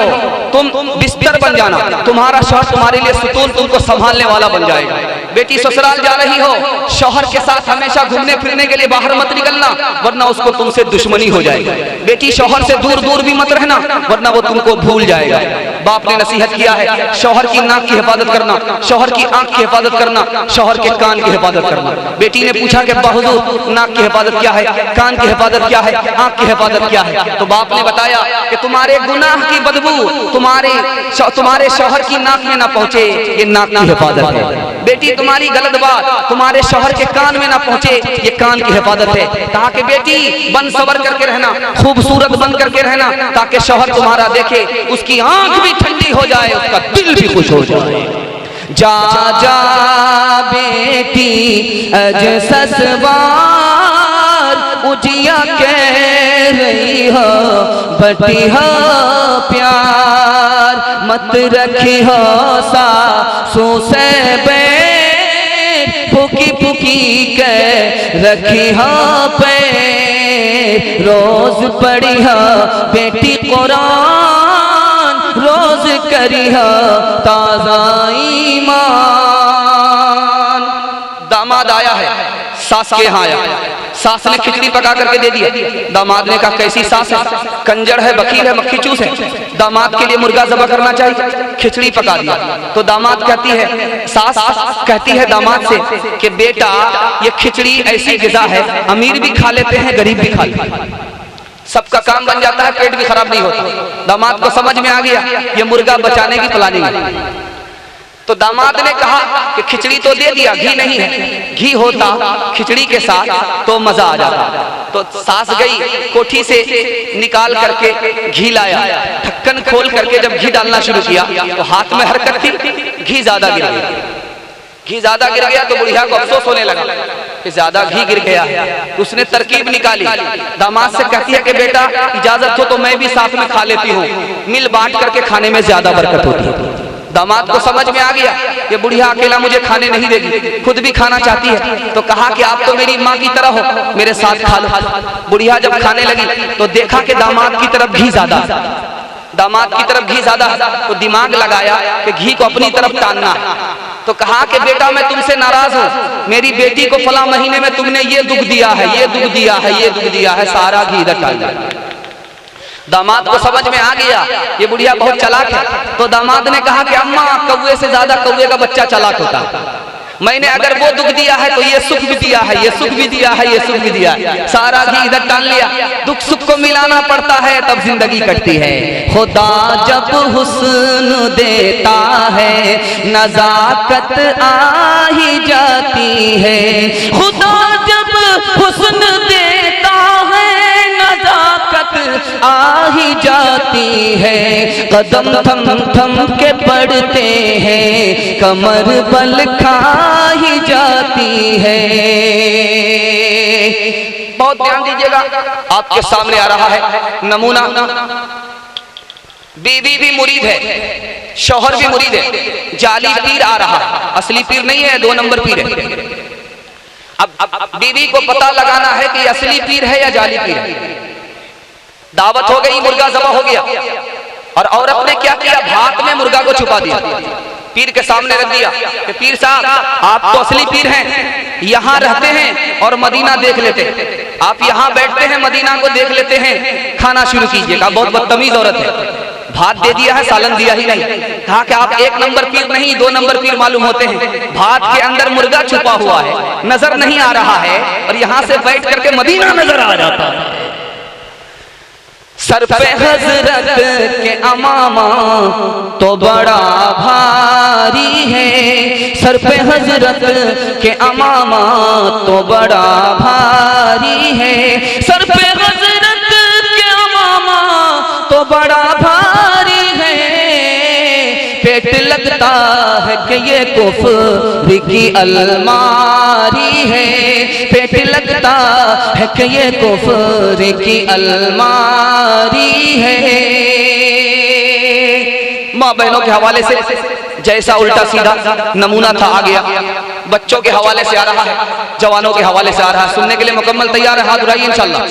तुम बिस्तर बन जाना, तुम्हारा शौहर तुम्हारे लिए सुतून तुमको संभालने वाला बन जाएगा। बेटी ससुराल जा रही हो, शौहर के साथ हमेशा घूमने फिरने के लिए बाहर मत निकलना, वरना उसको तुमसे दुश्मनी हो जाएगी। बेटी शौहर से दूर दूर भी मत रहना, वरना वो तुमको भूल जाएगा। बाप ने नसीहत किया है, शौहर की नाक की हिफाजत करना, शौहर की आंख की हिफाजत करना, शौहर के कान की हिफाजत करना। बेटी ने पूछा कि हुजूर नाक की हिफाजत क्या है, कान की हिफाजत क्या है, आंख की हिफाजत क्या है? तो बाप ने बताया कि तुम्हारे गुनाह की बदबू तुम्हारे शौहर की नाक में ना पहुंचे, ये नाक की हिफाजत है। बेटी तुम्हारी गलत बात तुम्हारे शौहर के कान में ना पहुंचे, ये कान की हिफाजत है। कहा कि बेटी बन सबर करके रहना, खूबसूरत बन करके रहना, ताकि शौहर तुम्हारा देखे, उसकी आंख भी ठंडी हो जाए, उसका दिल भी खुश हो जाए। जा जा बेटी अज ससवार उजिया कह रही हो, बटी हो प्यार मत रखी हो सासू से बैर, फुकी फुकी कह रखी हो पे, रोज पढ़ी हो बेटी कुरान, रोज करी हो ताज़ा ईमान। दामाद आया है, सास के यहाँ आया, सास ने खिचड़ी पका करके दे दिया। दामाद ने कहा कैसी सास है, कंजड़ है, बकील है, मक्खी चूस है, दामाद के लिए मुर्गा ज़बह करना चाहिए, खिचड़ी पका दिया। तो दामाद कहती है, सास कहती है दामाद से कि बेटा ये खिचड़ी ऐसी ग़िज़ा है, अमीर भी खा लेते हैं, गरीब भी खा लेते हैं। सबका काम बन जाता है, पेट भी खराब नहीं होता। दामाद को समझ में आ गया ये मुर्गा बचाने की प्लानिंग है। तो दामाद ने कहा कि खिचड़ी तो दे दिया, घी नहीं है, घी होता खिचड़ी के साथ तो मजा आ जाता। तो सास गई कोठी से निकाल करके घी लाया, ढक्कन खोल करके जब घी डालना शुरू किया तो हाथ में हरकत थी, घी ज्यादा गिर गया। घी ज्यादा गिर गया तो बुढ़िया को अफसोस होने लगा कि ज्यादा घी गिर गया है। उसने तरकीब निकाली, दामाद से कहती है कि बेटा इजाजत हो तो मैं भी साथ में खा लेती हूँ, मिल बांट करके खाने में ज्यादा बरकत होती है। दामाद को समझ में आ गया ये बुढ़िया अकेला मुझे खाने नहीं देगी, खुद भी खाना चाहती है। तो कहा कि आप तो मेरी माँ की तरह हो, मेरे साथ खा लो। बुढ़िया जब खाने लगी तो देखा कि दामाद की तरफ घी ज्यादा, दामाद की तरफ घी ज्यादा, तो दिमाग लगाया कि घी को अपनी तरफ टानना है। तो कहा कि बेटा मैं तुमसे नाराज हूँ, मेरी बेटी को फला महीने में तुमने ये दुख दिया है, ये दुख दिया है, ये दुख दिया है, सारा घी इधर डाल दिया। दामाद को समझ में आ गया ये बुढ़िया बहुत चालाक है। तो दामाद ने कहा कि अम्मा कौवे से ज्यादा कौवे का बच्चा चालाक होता है, मैंने अगर वो दुख दिया है तो ये सुख भी दिया है, ये सुख भी दिया है, ये सुख भी दिया है, सारा घी इधर डाल लिया। दुख सुख को मिलाना पड़ता है तब जिंदगी कटती है। खुदा जब हुस्न देता है नजाकत आ ही जाती है, खुदा जब हुस्न देता है नजाकत आ ही जाती है। कदम थम थम के पड़ते हैं, कमर बल खा ही जाती है। बहुत ध्यान दीजिएगा, आपके सामने आ रहा है नमूना। बीवी भी मुरीद है, शौहर भी मुरीद है, जाली पीर आ रहा है, असली पीर नहीं है, 2 नंबर पीर है। अब बीवी को पता लगाना है कि असली पीर है या जाली पीर है। दावत हो गई, मुर्गा ज़बह हो गया, और औरत ने क्या किया, भात में मुर्गा को छुपा दिया, पीर के सामने रख दिया कि पीर साहब आप तो असली पीर हैं, यहाँ रहते हैं और मदीना देख लेते हैं, आप यहाँ बैठते हैं मदीना को देख लेते हैं, खाना शुरू कीजिएगा। बहुत बदतमीज औरत है, भात दे दिया है, सालन दिया ही नहीं। कहा कि आप 1 नंबर पीर नहीं 2 नंबर पीर मालूम होते हैं, भात के अंदर मुर्गा छुपा हुआ है, नजर नहीं आ रहा है, और यहाँ से बैठ करके मदीना नजर आ जाता है। सर पे हजरत के अमामा तो बड़ा भारी है, सर पे हजरत के अमामा तो बड़ा भारी है, सर पे हजरत के अमामा तो बड़ा भारी है। पेट लगता है कि ये कुफ्र की अलमारी है, पेट लगता है कि ये कुफ्र की अलमारी है। माँ बहनों के हवाले से जैसा उल्टा सीधा नमूना था आ गया, बच्चों के हवाले से आ रहा है, जवानों के हवाले से आ रहा है। सुनने के लिए मुकम्मल तैयार है, हाथ उठाइए इंशाल्लाह।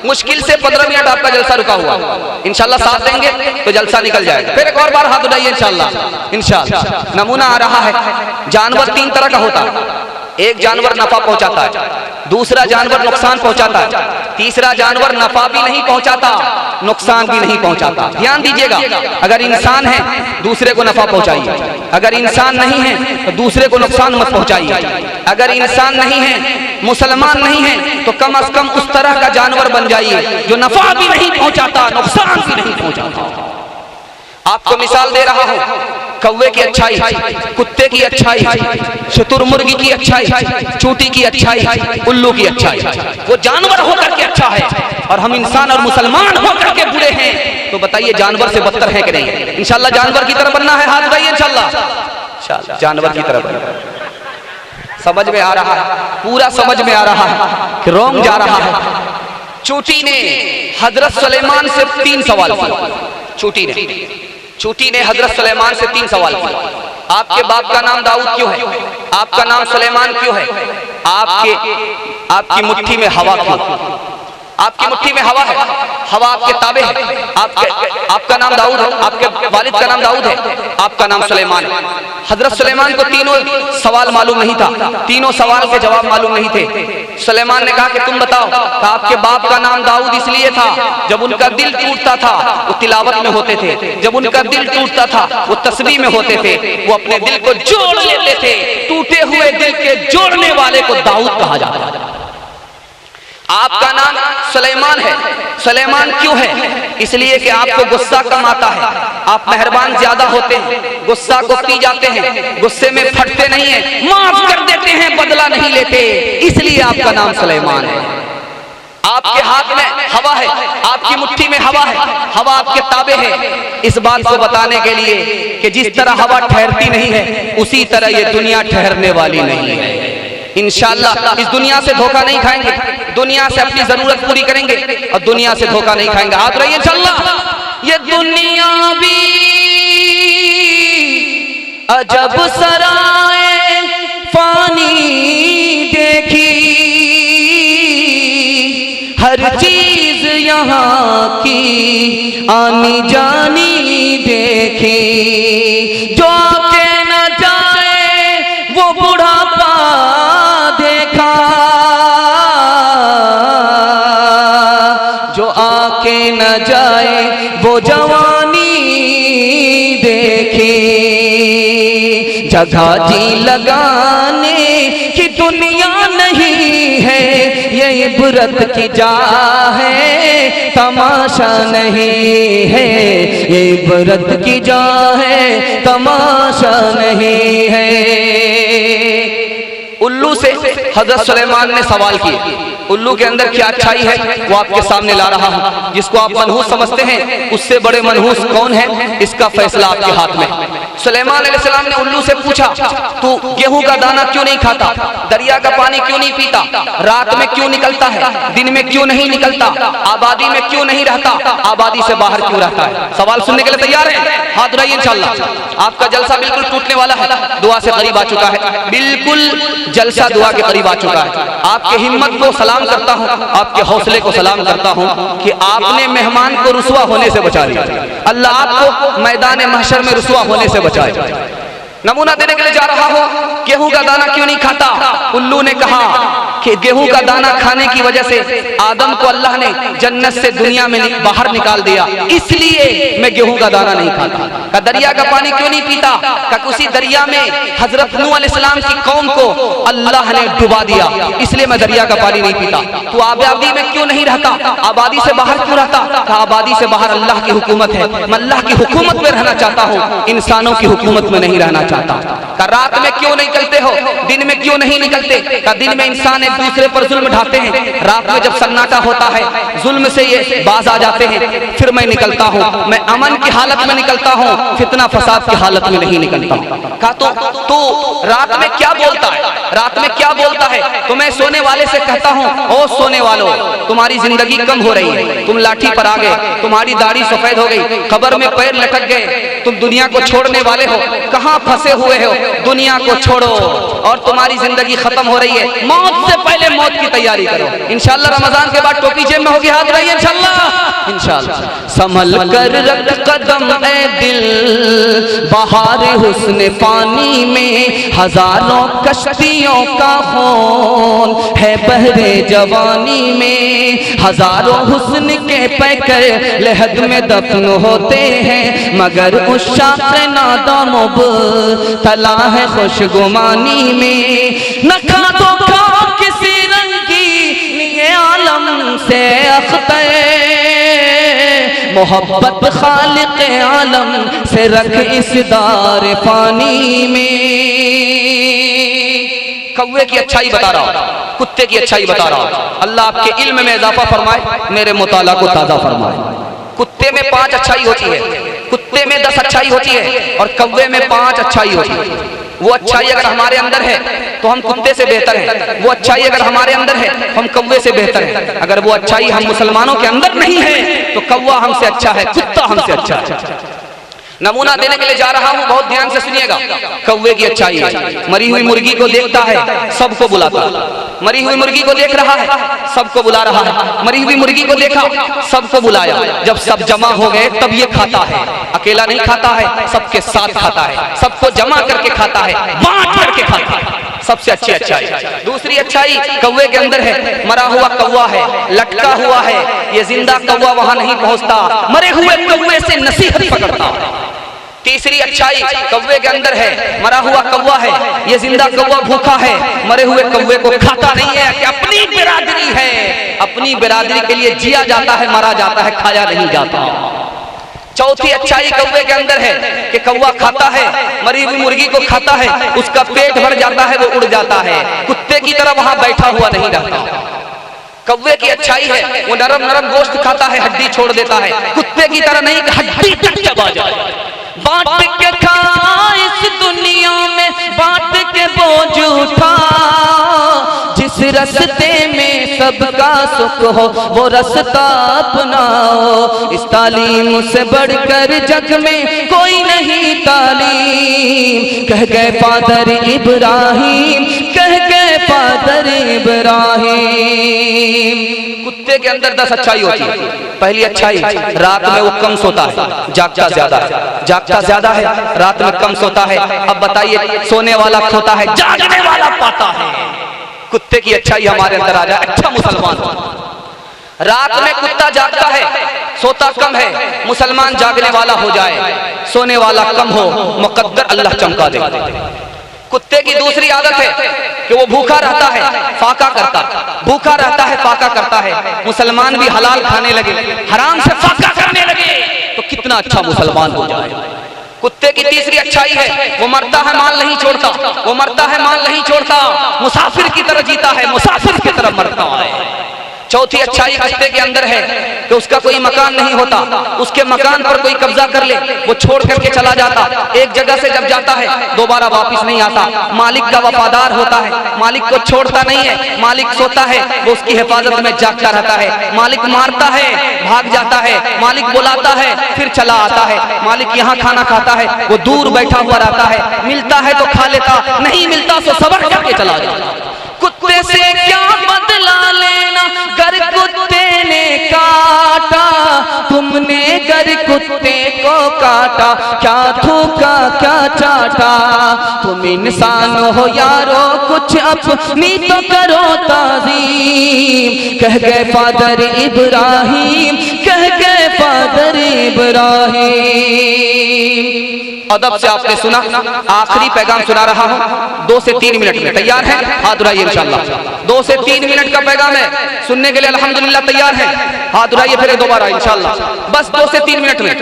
मुश्किल से 15 मिनट आपका जलसा रुका हुआ, इंशाल्लाह साथ देंगे तो जलसा निकल जाएगा। फिर एक और बार हाथ उठाइए इंशाल्लाह। इंशाल्लाह नमूना आ रहा है। जानवर 3 तरह का होता है, एक जानवर नफा पहुंचाता है, दूसरा जानवर नुकसान पहुंचाता है, तीसरा जानवर नफा भी नहीं पहुंचाता, नुकसान भी नहीं पहुंचाता। ध्यान दीजिएगा, अगर इंसान है दूसरे को नफा पहुंचाइए, अगर इंसान नहीं है तो दूसरे को नुकसान मत पहुंचाइए। अगर इंसान नहीं है, मुसलमान नहीं है, तो कम से कम उस तरह का जानवर बन जाइए जो नफा भी नहीं पहुंचाता, नुकसान भी नहीं पहुंचाता। आपको मिसाल दे रहा हूं, कौवे की अच्छाई, कुत्ते की अच्छाई, शुतुरमुर्गी की अच्छाई, चूटी की अच्छाई, उल्लू की अच्छाई। वो जानवर होकर के अच्छा है और हम इंसान और मुसलमान होकर के बुरे हैं, तो बताइए जानवर से बदतर है कि नहीं? इंशाल्लाह जानवर की तरह बनना है, हाथ उठाइए इंशाल्लाह। जानवर की तरह बनना समझ में आ रहा है, पूरा समझ में आ रहा है कि रोंग जा रहा है। चूटी ने हजरत सुलेमान से 3 सवाल किए। चूटी ने हजरत सुलेमान से 3 सवाल किए। आपके बाप का नाम दाऊद क्यों है? आपका नाम सुलेमान क्यों है? आपकी मुट्ठी में हवा क्यों? आपकी मुट्ठी में हवा है, हवा आपके ताबे है। आपका नाम दाऊद है, आपके वालिद का नाम दाऊद है, आपका नाम सुलेमान है। हजरत सुलेमान को 3 सवाल मालूम नहीं था, 3 सवाल के जवाब मालूम नहीं थे। सुलेमान ने कहा कि तुम बताओ। कहा आपके बाप का नाम दाऊद इसलिए था, जब उनका दिल टूटता था वो तिलावत में होते थे, जब उनका दिल टूटता था वो तस्बीह में होते थे, वो अपने दिल को जोड़ लेते थे। टूटे हुए दिल के जोड़ने वाले को दाऊद कहा जाता है। आपका नाम सुलेमान है। सुलेमान क्यों है? इसलिए कि आपको गुस्सा कम आता है, आप मेहरबान ज्यादा होते हैं, गुस्सा को पी जाते हैं, गुस्से में फटते नहीं हैं, माफ कर देते हैं, बदला नहीं लेते, इसलिए आपका नाम सुलेमान है। आपके हाथ में हवा है, आपकी मुट्ठी में हवा है, हवा आपके ताबे है। इस बात को बताने के लिए कि जिस तरह हवा ठहरती नहीं है, उसी तरह ये दुनिया ठहरने वाली नहीं है। इंशाअल्लाह इस दुनिया से धोखा नहीं खाएंगे, दुनिया से अपनी जरूरत पूरी करेंगे और दुनिया से धोखा नहीं खाएंगे। हाथ रहिए इंशाअल्लाह। ये दुनिया भी अजब सराए फानी देखी, हर चीज यहाँ की आनी जानी देखी, जो आके न जाए वो बुढ़ापा देखा, जो आके न जाए वो जवानी देखी, जगह जी लगाने की दुनिया नहीं है, ये इबरत की जा है, तमाशा नहीं है, ये इबरत की जा है, तमाशा नहीं है। उल्लू से हजरत सुलेमान ने सवाल किए, उल्लू के अंदर क्या अच्छाई है वो आपके सामने ला रहा हूं। जिसको आप मनहूस समझते हैं, उससे बड़े मनहूस कौन है, इसका फैसला आपके हाथ में। सुलेमान अलैहिस्सलाम ने उल्लू से पूछा, तू गेहूं का दाना क्यों नहीं खाता, दरिया का पानी क्यों नहीं पीता, रात में क्यों निकलता है, दिन में क्यों नहीं निकलता, आबादी में क्यों नहीं रहता, आबादी से बाहर क्यों रहता है? सवाल सुनने के लिए तैयार है? हाथ उठाइए इंशाअल्लाह। आपका जलसा बिल्कुल टूटने वाला है, दुआ से करीब आ चुका है, बिल्कुल जलसा दुआ के करीब आ चुका है। आपके हिम्मत को सलाम करता हूँ, आपके हौसले को सलाम करता हूँ कि आपने मेहमान को रुसवा होने से बचा लिया। अल्लाह आपको मैदान महशर में रुसवा होने से बचाए। नमूना देने के लिए जा रहा हूँ, गेहूं का दाना क्यों नहीं खाता? उल्लू ने कहा कि गेहूं का दाना खाने की वजह से आदम को अल्लाह ने जन्नत से दुनिया में बाहर निकाल दिया, इसलिए मैं गेहूं का दाना नहीं खाता। का दरिया का पानी क्यों नहीं पीता? का उसी दरिया में हजरत नूह अलैहिस्सलाम की कौम को अल्लाह ने डुबा दिया, इसलिए मैं दरिया का पानी नहीं पीता। तो आबादी में क्यों नहीं रहता, आबादी से बाहर क्यों रहता? का आबादी से बाहर अल्लाह की हुकूमत है, मैं अल्लाह की हुकूमत में रहना चाहता हूँ, इंसानों की हुकूमत में नहीं रहना चाहता। का रात में क्यों निकलते हो, दिन में क्यों नहीं निकलते? का दिन में इंसान एक दूसरे पर जुल्म ढाते हैं, रात में जब सन्नाटा होता है जुल्म से ये बाज आ जाते हैं, फिर मैं निकलता हूँ, मैं अमन की हालत में निकलता हूँ, फितना फसाद की हालत में नहीं निकलता। का तो रात में क्या बोलता है, रात में क्या बोलता है? तो मैं सोने वाले से कहता हूँ, ओ सोने वालों, तुम्हारी जिंदगी कम हो रही है, तुम लाठी पर आ गए, तुम्हारी दाढ़ी सफेद हो गई, कब्र में पैर लटक गए, तुम दुनिया को छोड़ने वाले हो, कहाँ फंसे हुए हो, दुनिया को छोड़ो और तुम्हारी जिंदगी खत्म हो रही है, मौत से पहले मौत की तैयारी करो। इंशाअल्लाह रमजान के बाद टोपी जेब में होगी, हाथ रहिए इंशाअल्लाह। इंशाअल्लाह संभल कर रख कदम ए दिल, बहार हुस्न पानी में हजारों कश्तियों का खून है बहरे जवानी में, हजारों हुस्न के पैकर लहद में दफन होते हैं, मगर उस शाख नादाम तला है खुशगुमानी में, न खा दो किसी रंगी लिए आलम से अख्तर, मोहब्बत खालिक आलम से रख इस दार फानी में। कौवे की अच्छाई बता रहा हूं, कुत्ते की अच्छाई बता रहा हूं। अल्लाह आपके इल्म में इजाफा फरमाए, मेरे मुताला को ताज़ा फरमाए। कुत्ते में 5 अच्छाई होती है, कुत्ते में 10 अच्छाई होती है और कौवे में 5 अच्छाई होती है। वो अच्छाई अगर हमारे अंदर है तो हम कुत्ते से बेहतर हैं, वो अच्छाई अगर हमारे अंदर है हम कौवे से बेहतर हैं। अगर वो अच्छाई हम मुसलमानों के अंदर नहीं है तो कौवा हमसे अच्छा है, कुत्ता हमसे अच्छा है। नमूना देने के लिए जा रहा हूं, बहुत ध्यान से सुनिएगा। कौवे की अच्छाई है, मरी हुई मुर्गी को देखता है, सबको बुलाता है। मरी हुई मुर्गी को देख रहा है, सबको बुला रहा है। मरी हुई मुर्गी को देखा, सबको बुलाया। जब सब जमा हो गए तब ये खाता है, अकेला नहीं खाता है, सबके साथ खाता है, सबको जमा करके खाता है, बांट करके खाता है। सबसे अच्छी अच्छाई। दूसरी अच्छाई कौवे के अंदर है, मरा हुआ कौवा है, लटका हुआ है, ये जिंदा कौवा वहां नहीं पहुंचता, मरे हुए कौवे से नसीहत पकड़ता। तीसरी अच्छाई कौवे के अंदर है, मरा हुआ कौवा है, ये जिंदा कौवा भूखा है, मरे हुए कौवे को खाता नहीं है कि अपनी बिरादरी है, अपनी बिरादरी के लिए जिया जाता है, मरा जाता है, खाया नहीं जाता। चौथी अच्छाई कौवे के अंदर है कि कौवा खाता है, मरी हुई मुर्गी को खाता है, उसका पेट भर जाता है, वो उड़ जाता है, कुत्ते की तरह वहां बैठा हुआ नहीं रहता। कौवे की अच्छाई है वो नरम नरम गोश्त खाता है, हड्डी छोड़ देता है, कुत्ते की तरह नहीं, हड्डी तक चबा जाए। बांट के खा इस दुनिया में, बांट के बोझ उठा, जिस रस्ते में सबका सुख हो वो रास्ता अपनाओ। इस तालीम से बढ़कर जग में कोई नहीं तालीम, कह गए फादर इब्राहिम, कह गए फादर इब्राहिम। कुत्ते के अंदर 10 अच्छाई होती है। पहली अच्छाई, रात में वो कम सोता है, जागता ज्यादा है, जागता ज्यादा है, रात में कम सोता है। अब बताइए, सोने वाला खोता है, जागने वाला पाता है। कुत्ते की अच्छाई हमारे अंदर आ जाए, अच्छा मुसलमान। रात में कुत्ता जागता है, सोता कम है, मुसलमान जागने वाला हो जाए, सोने वाला कम हो, मुकद्दर अल्लाह चमका दे। कुत्ते की दूसरी आदत है कि वो भूखा रहता है, फाका करता, भूखा रहता है, फाका करता है। मुसलमान भी हलाल खाने लगे, हराम से फाका करने लगे, तो कितना अच्छा मुसलमान हो जाए। कुत्ते की तीसरी अच्छाई है वो मरता है माल नहीं छोड़ता, वो मरता है माल नहीं छोड़ता, मुसाफिर की तरह जीता है, मुसाफिर की तरह मरता है। चौथी अच्छाई कुत्ते के अंदर है कि उसका कोई मकान नहीं होता, उसके मकान पर कोई कब्जा कर ले वो छोड़ करके चला जाता, एक जगह से जब जाता है दोबारा वापस नहीं आता। मालिक का वफादार होता है, मालिक को छोड़ता नहीं है, मालिक सोता है वो उसकी हिफाजत में जागता रहता है, मालिक मारता है भाग जाता है, मालिक बुलाता है फिर चला आता है, मालिक यहाँ खाना खाता है वो दूर बैठा हुआ रहता है, मिलता है तो खा लेता, नहीं मिलता तो सबर करके चला जाता। कुत्ते से क्या बदला लेना, गर कुत्ते ने काटा, तुमने गर कुत्ते को काटा, क्या थूका क्या चाटा। तुम इंसान हो यारो कुछ अपनी तो करो ताज़ीम, कह गए फादर इब्राहिम, कह गए फादर इब्राहिम। अदब से आपने सुना, आखिरी पैगाम सुना रहा हूं, 2 से 3 मिनट में। तैयार है? हाथ उठाइए इंशाल्लाह। 2 से 3 मिनट का पैगाम है, सुनने के लिए अल्हम्दुलिल्लाह तैयार है? हाथ उठाइए फिर दोबारा इंशाल्लाह। बस 2 से 3 मिनट में,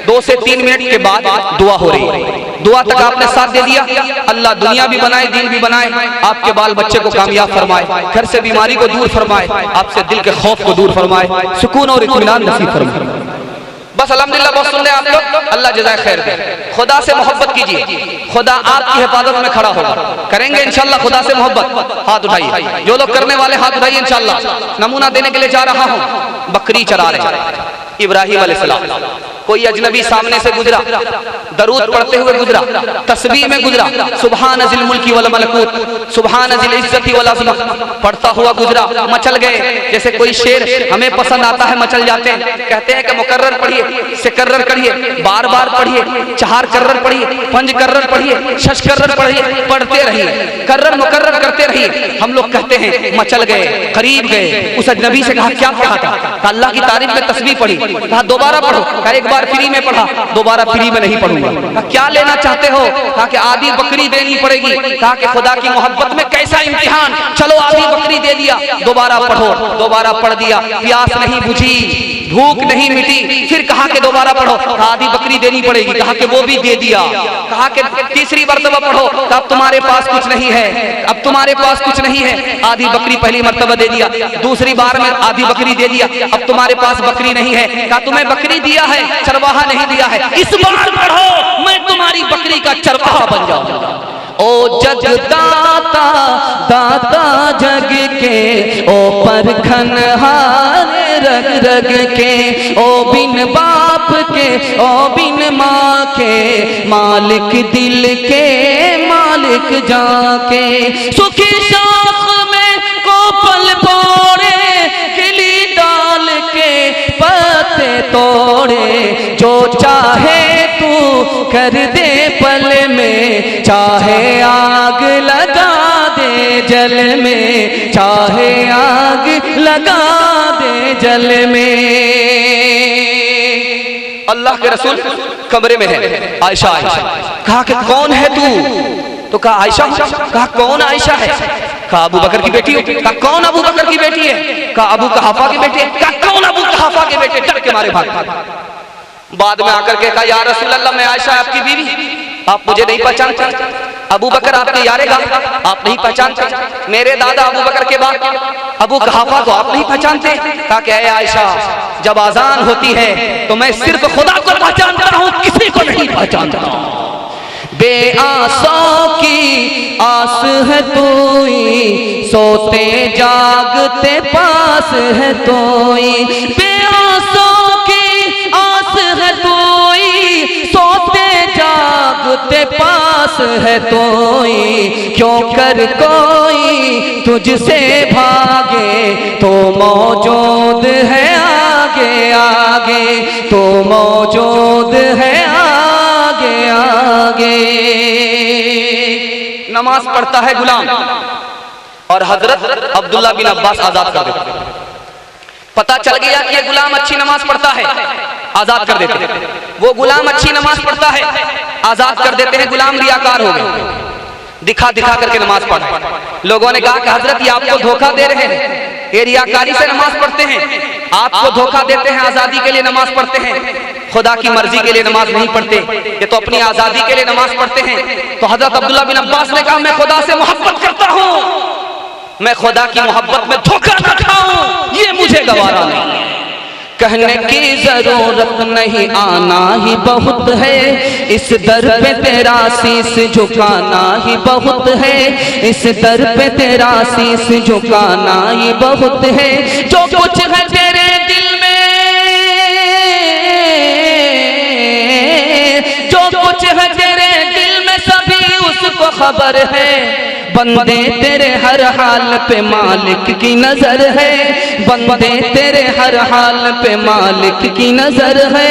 2 से 3 मिनट के बाद दुआ हो रही है। दुआ तक आपने साथ दे दिया, अल्लाह दुनिया भी बनाए, दीन भी बनाए, आपके बाल बच्चे को कामयाब फरमाए, घर से बीमारी को दूर फरमाए, आपसे दिल के खौफ को दूर फरमाए, सुकून और इत्मीनान नसीब फरमाए। बस अल्हम्दुलिल्लाह, बहुत सुन रहे आप लोग, अल्लाह जज़ाए खैर दे। खुदा से मोहब्बत कीजिए, खुदा आपकी हिफाजत में खड़ा होगा। करेंगे इंशाल्लाह खुदा से मोहब्बत? हाथ उठाइए, जो लोग करने वाले हाथ उठाइए इंशाल्लाह। नमूना देने के लिए जा रहा हूँ, बकरी चरा रहे इब्राहिम अलैहिस्सलाम, कोई अजनबी सामने से गुजरा, दरूद पढ़ते हुए गुजरा, तस्बीह में गुजरा, सुभान जिल मुल्की वल मलकूत, सुभान जिल इज्जती वल अज़मत पढ़ता हुआ गुजरा, मचल गए। जैसे कोई शेर हमें पसंद आता है, मचल जाते हैं, कहते हैं कि मुकर्रर पढ़िए, सिकर्रर करिए, बार बार पढ़िए, 4 कर्रर पढ़िए, 5 कर्रर पढ़िए, 6 कर्रर पढ़िए, पढ़ते रहिए, कर्रर मुकर्रर करते रहिए। हम लोग कहते हैं मचल गए, करीब गए। उस अजनबी से कहा क्या पढ़ा था? अल्लाह की तारीफ में तस्बीह पढ़ी। कहा दोबारा पढ़ो। कहा एक बार फ्री में पढ़ा, दोबारा फ्री में नहीं पढ़ूंगा। कहा क्या लेना चाहते हो? कहा कि आधी बकरी देनी पड़ेगी। कहा कि खुदा की मोहब्बत में कैसा इम्तिहान, चलो आधी बकरी दे दिया, दोबारा पढ़ो। दोबारा पढ़ दिया, प्यास नहीं बुझी, भूख नहीं मिटी, फिर कहा कि दोबारा पढ़ो। आधी बकरी देनी पड़ेगी, कहा कि वो भी दे दिया। कहा कि तीसरी मर्तबा पढ़ो, अब तुम्हारे पास कुछ नहीं है, अब तुम्हारे पास कुछ नहीं है। आधी बकरी पहली मर्तबा दे दिया, दूसरी बार में आधी बकरी दे दिया, अब तुम्हारे पास बकरी नहीं है। कहा तुम्हें बकरी दिया है, चरवाहा नहीं दिया है, इस बार पढ़ो, मैं तुम्हारी बकरी का चरवाहा बन जाऊंगा। ओ जगदाता दाता जग के, ओ परखनहार रग रग के, ओ बिन बाप के, ओ बिन माँ के, मालिक दिल के, मालिक जाके। सुखी शाख में कोपल पोड़े, खिली डाल के पत्ते तोड़े, जो चाहे तू कर दे पल में, चाहे आग लगा दे जल में, चाहे आग लगा दे जल में। अल्लाह के रसूल कमरे में है, आयशा आयशा। कहा कि कौन है तू? तो कहा आयशा। कहा कौन आयशा है? कहा अबू बकर की बेटी हो? कहा कौन अबू बकर की बेटी है? कहा अबू कहाफा की बेटी है। कहा कौन अबू कहाफा के बेटे? डर के मारे भाग। बाद में आकर के कहा या रसूल अल्लाह, मैं आयशा आपकी बीवी, आप मुझे नहीं पहचानते। अबू बकर आपके यारेगा, आप नहीं पहचानते। मेरे दादा अबू बकर के बाद अबू कहाफा को आप नहीं पहचानते। कहा कि आयशा, जब आजान होती है तो मैं सिर्फ खुदा को पहचानता हूँ, किसी को नहीं पहचानता। बेआसों की आस है तोई, सोते जागते पास है तोई। बेआसों की आस है तोई, सोते जागते पास है तोई। क्यों कर कोई तुझसे भागे, तो मौजूद है आगे आगे, तो मौजूद है आगे आगे। नमाज पढ़ता है गुलाम, और हजरत अब्दुल्ला बिन अब्बास आजाद कर देते। पता चल गया कि ये गुलाम अच्छी नमाज पढ़ता है, आजाद कर देते हैं। वो गुलाम अच्छी नमाज पढ़ता है, आजाद कर देते हैं। गुलाम रियाकार हो गए, दिखा दिखा करके नमाज पढ़ा। लोगों ने कहा कि हजरत ये आपको धोखा दे रहे हैं, ये रियाकारी से नमाज पढ़ते हैं, आपको धोखा देते हैं, आजादी के लिए नमाज पढ़ते हैं, खुदा की मर्जी के लिए नमाज नहीं पढ़ते, ये तो अपनी आजादी के लिए नमाज पढ़ते हैं। तो हजरत अब्दुल्ला बिन अब्बास ने कहा मैं खुदा से मोहब्बत करता हूँ, मैं खुदा की मोहब्बत में धोखा न खाऊं, ये मुझे गवारा नहीं। कहने की जरूरत नहीं, आना ही बहुत है, इस दर पे तेरा शीश झुकाना ही बहुत है, इस दर पे तेरा शीश झुकाना ही बहुत है। जो कुछ है तेरे दिल में, जो कुछ है तेरे दिल में सभी उसको खबर है। बंदे तेरे हर हाल पे मालिक की नजर है, बंदे तेरे हर हाल पे मालिक की नजर है।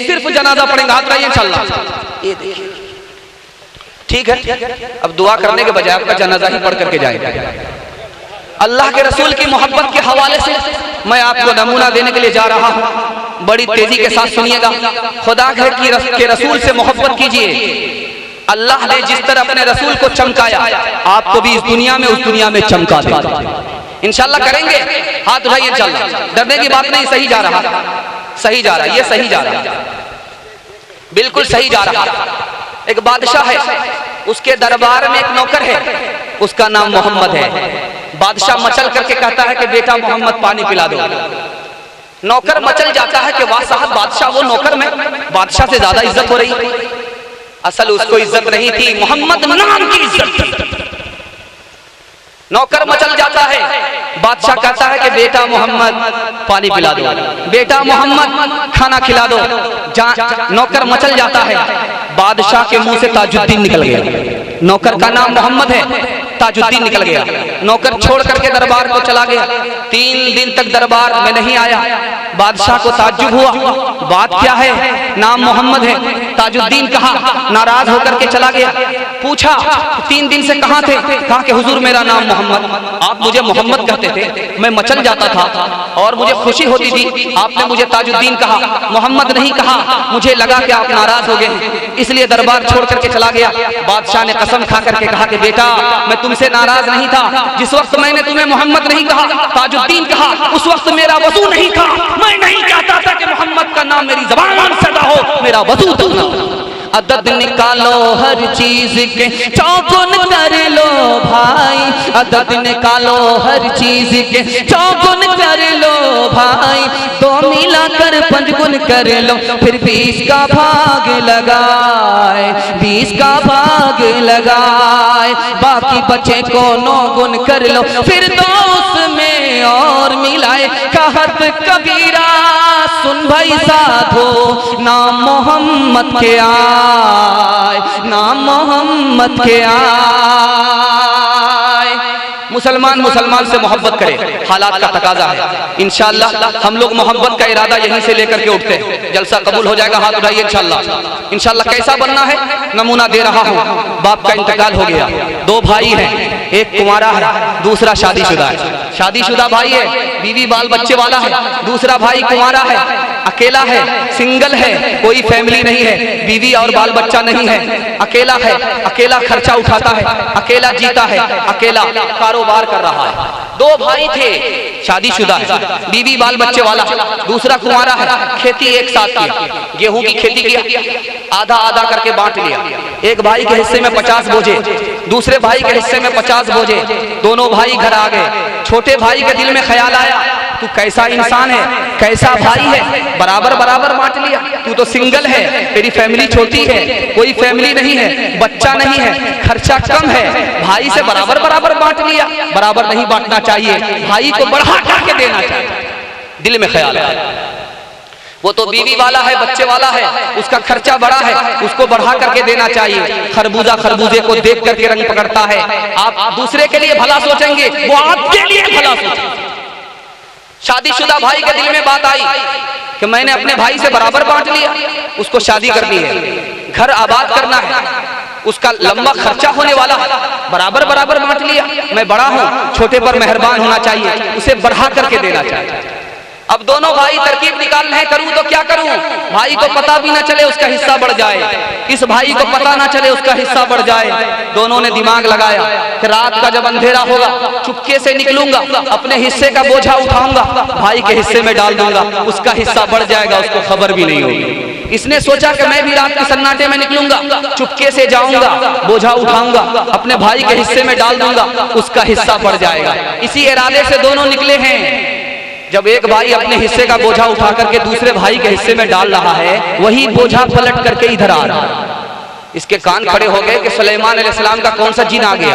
सिर्फ जनाजा पढ़ेंगे, हाथ उठाइए इंशाअल्लाह। ये देखिए ठीक है, अब दुआ करने के बजाय आपका जनाजा ही पढ़ करके जाएगा। अल्लाह के रसूल की मोहब्बत के हवाले से मैं आपको नमूना देने के लिए जा रहा हूं, बड़ी तेजी के साथ सुनिएगा। खुदा के रसूल से मोहब्बत कीजिए। अल्लाह ने जिस तरह अपने रसूल को चमकाया, आपको भी इस दुनिया में उस दुनिया में चमका देगा। इंशाल्लाह करेंगे, हाथ उठाइए इंशाल्लाह। डरने की बात नहीं, सही जा रहा, सही जा रहा, ये सही जा रहा, बिल्कुल सही जा रहा। एक बादशाह है, उसके दरबार में एक नौकर है, उसका नाम मोहम्मद है। बादशाह मचल करके कहता है कि बेटा मोहम्मद पानी पिला दो। नौकर मचल जाता है कि वाह साहब, बादशाह वो नौकर में बादशाह से ज्यादा इज्जत हो रही। असल उसको इज्जत नहीं थी, मोहम्मद नाम की इज्जत। नौकर मचल जाता है, बादशाह कहता है कि बेटा मोहम्मद पानी पिला दो, बेटा मोहम्मद खाना खिला दो। नौकर मचल जाता है, बादशाह के मुंह से ताजुद्दीन निकल गया। नौकर का नाम मोहम्मद है, ताजुद्दीन निकल गया। नौकर छोड़ करके दरबार को चला गया। 3 दिन तक दरबार में नहीं आया। बादशाह को ताज्जुब हुआ, बात क्या है, नाम मोहम्मद है, ताजुद्दीन कहा। नाराज होकर के चला गया। पूछा 3 दिन से कहाँ थे? कहा कि हुजूर मेरा नाम मोहम्मद, आप मुझे मोहम्मद कहते थे, मैं मचल जाता था और मुझे खुशी होती थी, आपने मुझे ताजुद्दीन कहा, मोहम्मद नहीं कहा। मुझे लगा कि आप नाराज हो गए, इसलिए दरबार छोड़ करके चला गया। बादशाह ने कसम खा करके कहा कि बेटा मैं तुमसे नाराज नहीं था, जिस वक्त मैंने तुम्हें मोहम्मद नहीं कहा, ताजुद्दीन कहा, उस वक्त मेरा वजू नहीं था। मैं नहीं चाहता था कि मोहम्मद का नाम मेरी ज़बान से अदा हो, मेरा वजू था। अदद निकालो हर चीज के, चौगुन कर लो भाई, अदद निकालो हर चीज के, चौगुन कर लो भाई। 2 मिलाकर 5 गुण कर लो, फिर 20 का भाग लगाए, 20 का भाग लगाए। बाकी बचे को 9 गुण कर लो, फिर 2 उसमें और मिलाए। कहत कबीरा सुन भाई साधो, नाम मोहम्मद के आए, नाम मोहम्मद के आए। मुसलमान मुसलमान से मोहब्बत करे, हालात का तकाजा है। इंशाअल्लाह हम लोग मोहब्बत का इरादा यहीं से लेकर के उठते हैं, जलसा कबूल हो जाएगा। हाथ उठाइए इंशाअल्लाह। इंशाअल्लाह कैसा बनना है, नमूना दे रहा हूँ। बाप का इंतकाल हो गया, 2 भाई हैं, एक कुंवारा है, दूसरा शादीशुदा है। शादीशुदा भाई है, बीवी बाल बच्चे वाला है। दूसरा भाई कुंवारा है, अकेला है, सिंगल है, कोई फैमिली नहीं है, बीवी और बाल बच्चा नहीं है, अकेला है, अकेला खर्चा उठाता है, अकेला जीता है, अकेला कारोबार कर रहा है। दो भाई थे, शादीशुदा है, बीवी बाल बच्चे वाला, दूसरा कुंवारा है, खेती एक साथ की, गेहूं की खेती किया, आधा आधा करके बांट लिया। एक भाई के हिस्से में 50 बोझे, दूसरे भाई के हिस्से में 50 बोझे। दोनों भाई घर आ गए। छोटे भाई के दिल में ख्याल आया, तू कैसा इंसान है, कैसा भाई है, बराबर बराबर बांट लिया। तू तो सिंगल है, तेरी फैमिली छोटी है, कोई फैमिली नहीं है, बच्चा नहीं है, खर्चा कम है, भाई से बराबर बराबर बांट लिया। बराबर नहीं बांटना चाहिए, भाई को बढ़ा करके देना चाहिए। दिल में ख्याल आया, वो तो बीवी वाला है, बच्चे वाला है, उसका खर्चा बड़ा है, उसको बढ़ा करके देना चाहिए। खरबूजा खरबूजे को देख करके रंग पकड़ता है। आप दूसरे के लिए भला सोचेंगे, वो आपके लिए भला सोचेंगे। शादीशुदा भाई के दिल में बात आई कि मैंने अपने भाई से बराबर बांट लिया, उसको शादी करनी है, घर आबाद करना है, उसका लंबा खर्चा होने वाला है, बराबर बराबर बांट लिया। मैं बड़ा हूं, छोटे पर मेहरबान होना चाहिए, उसे बढ़ा करके देना चाहिए। अब दोनों भाई तरकीब निकाल रहे हैं, करूं तो क्या करूं, भाई को पता भी ना चले उसका हिस्सा बढ़ जाए, इस भाई को पता ना चले उसका हिस्सा बढ़ जाए। दोनों ने दिमाग लगाया कि रात का जब अंधेरा होगा चुपके से निकलूंगा, अपने हिस्से का बोझा उठाऊंगा, भाई के हिस्से में डाल दूंगा, उसका हिस्सा बढ़ जाएगा, उसको खबर भी नहीं होगी। इसने सोचा कि मैं भी रात के सन्नाटे में निकलूंगा, चुपके से जाऊंगा, बोझा उठाऊंगा, अपने भाई के हिस्से में डाल दूंगा, उसका हिस्सा बढ़ जाएगा। इसी इरादे से दोनों निकले हैं। जब एक भाई अपने हिस्से का बोझा उठा करके दूसरे भाई के हिस्से में डाल रहा है, वही बोझा पलट करके इधर आ रहा है। इसके कान खड़े हो गए कि सुलेमान अलैहिस्सलाम का कौन सा जिन आ गया,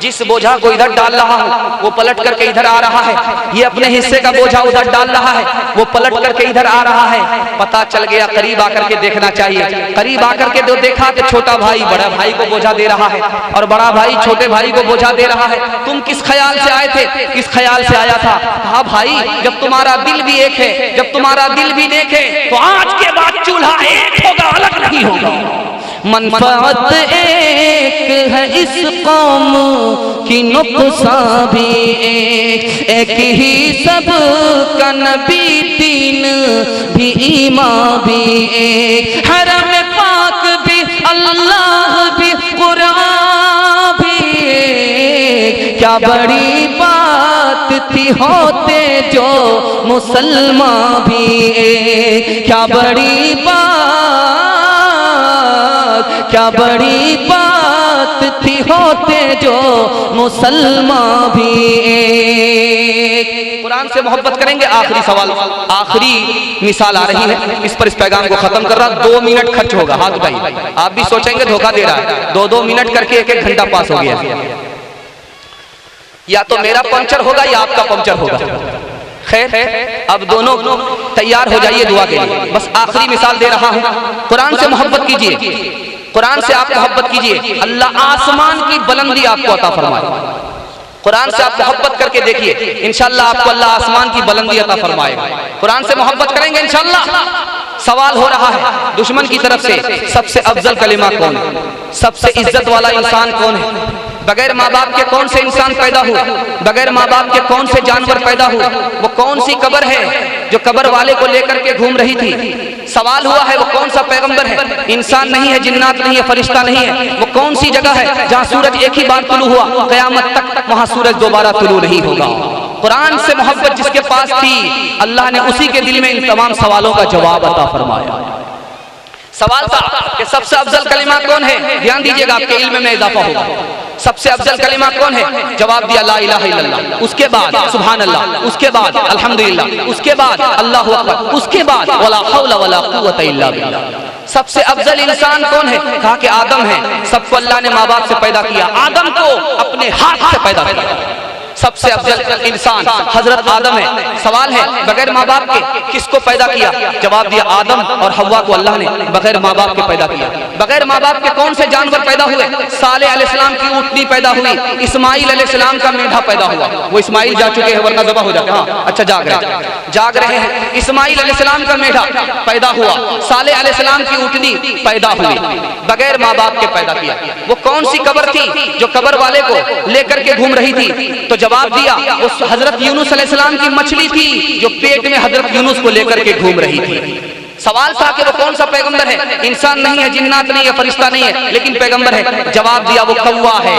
जिस बोझा को इधर डाल रहा हूं वो पलट करके इधर आ रहा है, ये अपने हिस्से का बोझा उधर डाल रहा है, वो पलट करके इधर आ रहा है। पता चल गया, करीब आकर के देखना चाहिए। करीब आकर के जो देखा कि छोटा भाई बड़ा भाई को बोझा दे रहा है और बड़ा भाई छोटे भाई को बोझा दे रहा है। तुम किस ख्याल से आए थे? किस ख्याल से आया था? कहा भाई जब तुम्हारा दिल भी एक है, जब तुम्हारा दिल भी देखे तो आज के बाद चूल्हा एक होगा, अलग नहीं होगा। मनफात एक है इस कौम की, नुकसान भी एक ही सब का नबी, दीन भी ईमान भी एक, हरम पाक भी अल्लाह भी कुरान भी एक। क्या बड़ी बात थी होते जो मुसलमान भी एक, क्या बड़ी बात, क्या बड़ी बात थी होते जो मुसलमान भी एक। कुरान से मोहब्बत करेंगे। आखिरी सवाल, आखिरी मिसाल आ रही है, इस पर इस पैगाम को खत्म कर रहा। 2 मिनट खर्च होगा, हाथ उठाइए। आप भी सोचेंगे धोखा दे रहा है, 2-2 मिनट करके 1-1 घंटा पास हो गया। या तो मेरा पंचर होगा या आपका पंचर होगा। खैर, अब दोनों तैयार हो जाइए दुआ के लिए। बस आखिरी मिसाल दे रहा हूं। कुरान से मोहब्बत कीजिए, कुरान से आप मोहब्बत कीजिए, अल्लाह आसमान की बुलंदी आपको अता फरमाए। कुरान से आप मोहब्बत करके देखिए, इंशाअल्लाह आपको अल्लाह आसमान की बुलंदी अता फरमाएगा। कुरान से मोहब्बत करेंगे इंशाअल्लाह। सवाल हो रहा है दुश्मन की तरफ से, सबसे अफजल कलिमा कौन है, सबसे इज्जत वाला इंसान कौन है, बगैर माँ बाप के कौन से इंसान पैदा हुआ, बगैर माँ बाप के कौन से जानवर पैदा हुआ, वो कौन सी कब्र है जो कब्र वाले को लेकर के घूम रही थी। सवाल हुआ है वो कौन सा पैगंबर है, इंसान नहीं है, जिन्नात नहीं है, फरिश्ता नहीं है। वो कौन सी जगह है जहाँ सूरज एक ही बार तुलू हुआ, क़यामत तक वहाँ सूरज दोबारा तुलू नहीं होगा। कुरान से मोहब्बत जिसके पास थी, अल्लाह ने उसी के दिल में इन तमाम सवालों का जवाब अता फरमाया। सवाल था कि सबसे अफजल कलिमा कौन है, ध्यान दीजिएगा आपके इल्म में इजाफा होगा। सबसे अफजल कलिमा कौन है? जवाब दिया ला इलाहा इल्लल्लाह, उसके बाद सुभान अल्लाह, उसके बाद अल्हम्दुलिल्लाह, उसके बाद अल्लाहु अकबर, उसके बाद वला हौला वला कुव्वता इल्ला बिल्लाह। सबसे अफजल इंसान कौन है? कहा कि आदम है। सबको अल्लाह ने माँ बाप से पैदा किया, आदम को अपने हाथ से पैदा किया। सबसे अफजल इंसान हजरत आदम है। सवाल है बगैर माँ बाप के किसको पैदा किया? जवाब दिया आदम और हव्वा को अल्लाह ने बगैर माँ बाप के पैदा किया। बगैर माँ बाप के कौन से जानवर पैदा हुए? सालेह अलैहिस्सलाम की ऊँटनी पैदा हुई, इस्माइल अलैहिस्सलाम का मेढा पैदा हुआ। वो इस्माइल जा चुके हैं वरना ज़बह हो जाते। हाँ अच्छा जाग रहे हैं। इस्माइल अलैहिस्सलाम का मेढा पैदा हुआ, सालेह अलैहिस्सलाम की ऊँटनी पैदा हुई, बगैर माँ बाप के पैदा किया। वो कौन सी कब्र थी जो कब्र वाले को लेकर के घूम रही थी? तो जवाब दिया वो हजरत यूनुस अलैहिस्सलाम की मछली थी जो पेट में हजरत यूनुस को लेकर के घूम रही थी। सवाल था कि वो कौन सा पैगंबर है? इंसान नहीं है, जिन्नात नहीं है, फरिश्ता नहीं है, लेकिन पैगंबर है। जवाब दिया वो कौवा है।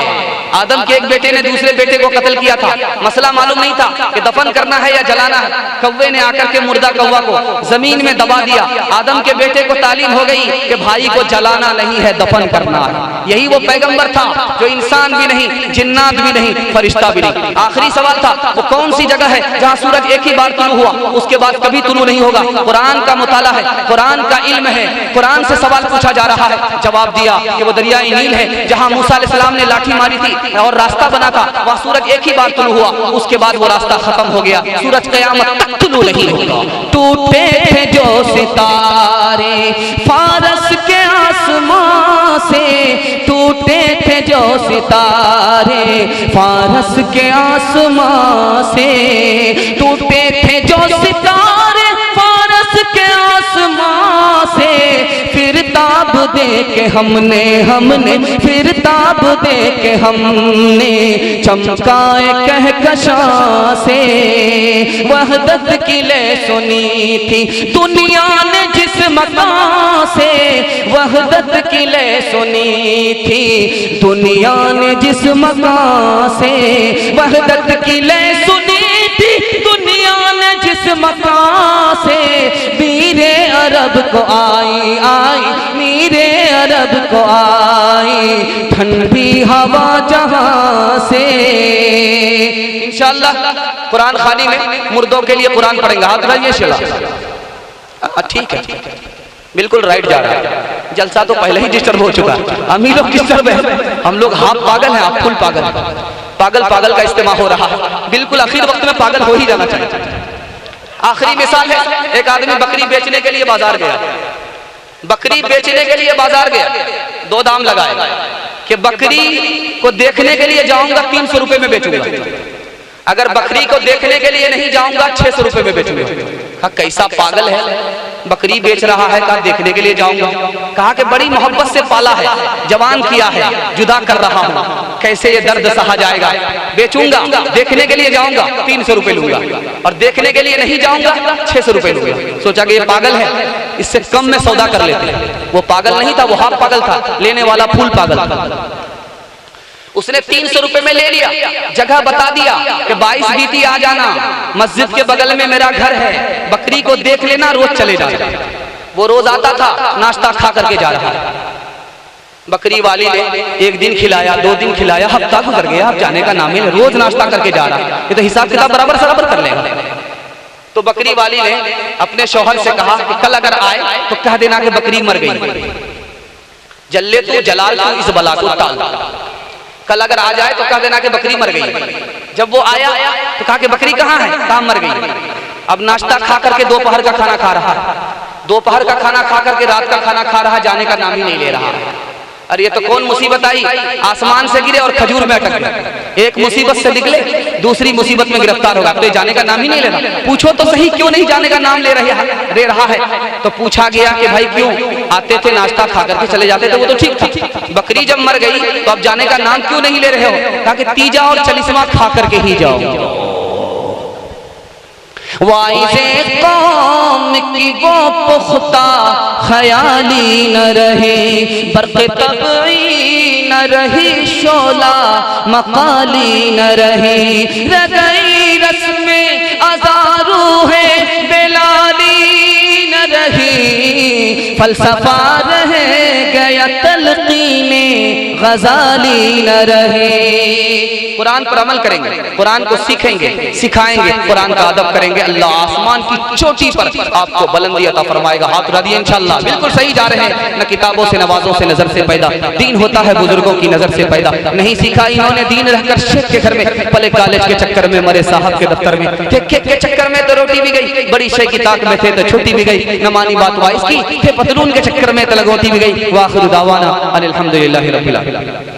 आदम के एक बेटे ने दूसरे बेटे को कत्ल किया था, मसला मालूम नहीं था कि दफन करना है या जलाना है। कौवे ने आकर के मुर्दा कौवा को जमीन में दबा दिया। आदम के बेटे को तालीम हो गई कि भाई को जलाना नहीं है, दफन करना है। यही वो पैगंबर था जो इंसान भी नहीं, जिन्नात भी नहीं, फरिश्ता भी नहीं। आखिरी सवाल था वो कौन सी जगह है जहाँ सूरज एक ही बार तुलू हुआ, उसके बाद कभी तुलू नहीं होगा? कुरान का मुताला है, कुरान का इल्म है, कुरान से सवाल पूछा जा रहा है। जवाब दिया कि वो दरियाए नील है जहां मूसा अलैहिस्सलाम ने लाठी मारी थी और रास्ता बना था, वहां सूरज एक ही बार तुलू हुआ, उसके बाद वो रास्ता खत्म हो गया। सूरज क़यामत तक तुलू नहीं होगा। टूटे थे जो सितारे फारस के आसमां से, टूटे थे जो सितारे फारस के आसमां से, टूटे थे जो सितारे फारस के आसमां से, फिर ताब दे के हमने फिर ताब दे के हमने चमकाए कहकशां से। वहदत की ले सुनी थी दुनिया ने जिस मकान से, वहदत की ले सुनी थी दुनिया ने जिस मकान से, वहदत की ले सुनी थी दुनिया ने जिस मकान से। मीरे अरब को आई मीरे अरब को आई ठंडी हवा जहां से। इंशाअल्लाह कुरान खानी में मुर्दों के लिए कुरान पढ़ेंगे। हाथ रहिए शेला। ठीक है बिल्कुल राइट जा रहा है। जलसा तो पहले ही डिस्टर्ब हो चुका है, हम ही लोग डिस्टर्ब है। हम लोग हाफ पागल हैं, आप फुल पागल हैं। पागल का इस्तेमाल हो रहा है। बिल्कुल आखिर वक्त में पागल हो ही जाना चाहिए। आखिरी मिसाल है, एक आदमी बकरी बेचने के लिए बाजार गया। बकरी बेचने के लिए बाजार गया, दो दाम लगाए कि बकरी को देखने के लिए जाऊंगा 300 रुपए में बेचूंगा, अगर बकरी को देखने के लिए नहीं जाऊंगा 600 रुपए में बेचूंगा। कहा कैसा पागल है, बकरी बेच रहा है, कहा देखने के लिए जाऊंगा। कहा कि बड़ी मोहब्बत से पाला है, जवान किया है, जुदा कर रहा हूं, कैसे ये दर्द सहा जाएगा। बेचूंगा, देखने के लिए जाऊंगा 300 रुपए लूंगा, और देखने के लिए नहीं जाऊंगा 600 रुपए लूंगा। सोचा कि ये पागल है, इससे कम में सौदा कर लेते हैं। वो पागल नहीं था, वो हाफ पागल था, लेने वाला फुल पागल था। उसने 300 रुपए में ले लिया, जगह बता दिया कि 22 बीती आ जाना, मस्जिद के बगल में मेरा घर है, बकरी को देख लेना, रोज चले जाना। वो रोज आता था, नाश्ता खा करके जा रहा है। बकरी वाली ने एक दिन खिलाया, 2 दिन खिलाया, हफ्ता गुजर गया, अब जाने का नाम ही नहीं, रोज नाश्ता करके जा रहा है, ये तो हिसाब किताब बराबर कर लेगा। तो बकरी वाली ने अपने शौहर से कहा कि कल अगर आए तो कह देना कि बकरी मर गई, जल्ले तो जलाल तो इस बला को टाल। कल अगर आ जाए तो कह देना कि बकरी मर गई। जब वो आया तो कहा कि बकरी कहाँ है, कहाँ मर गई। अब नाश्ता खा करके दोपहर का खाना खा रहा है, दोपहर का खाना खा करके रात का खाना खा रहा, जाने का नाम ही नहीं ले रहा। अरे ये तो कौन मुसीबत आई, आसमान से गिरे और खजूर में अटक गए। एक मुसीबत से निकले, दूसरी मुसीबत में गिरफ्तार होगा, तो जाने का नाम ही नहीं ले रहा। पूछो तो सही क्यों नहीं जाने का नाम ले रहा है। तो पूछा गया कि भाई क्यों, आते थे नाश्ता खा करके चले जाते थे, वो तो ठीक था, बकरी जब मर गई तो अब जाने का नाम क्यों नहीं ले रहे हो। कहा कि तीजा और चलिस्मा खा करके ही जाओ। वाइज़े कौम की वो पुख्ता ख्याली न रहे, बर्क़ तबई न रही, शोला मकाली न रहे, रगई रस्में अज़ारू है, बेलाली न रही, फलसफा रह गया तलक़ीने गजाली न रहे। कुरान पर अमल करेंगे, कुरान को सीखेंगे, सिखाएंगे, कुरान का अदब करेंगे, अल्लाह आसमान की चोटी पर आपको बुलंदी अता फरमाएगा। हाथ उठा दिए इंशाअल्लाह। बिल्कुल सही जा रहे हैं। न किताबों से, नवाजों से, नजर से पैदा दीन होता है, बुजुर्गों की नजर से पैदा नहीं सीखा इन्होंने दीन रहकर शेख के घर में, पले कॉलेज के चक्कर में, मरे साहब के दफ्तर में, ठेके के चक्कर में तो रोटी भी गई, बड़ी शेख की ताक में थे तो छुट्टी भी गई, न मानी बात वाइस की, थे पतलून के चक्कर में तो लगोती भी गई। वाखिर दावाना अनिल हम्दुलिल्लाहि रब्बिल आलमीन।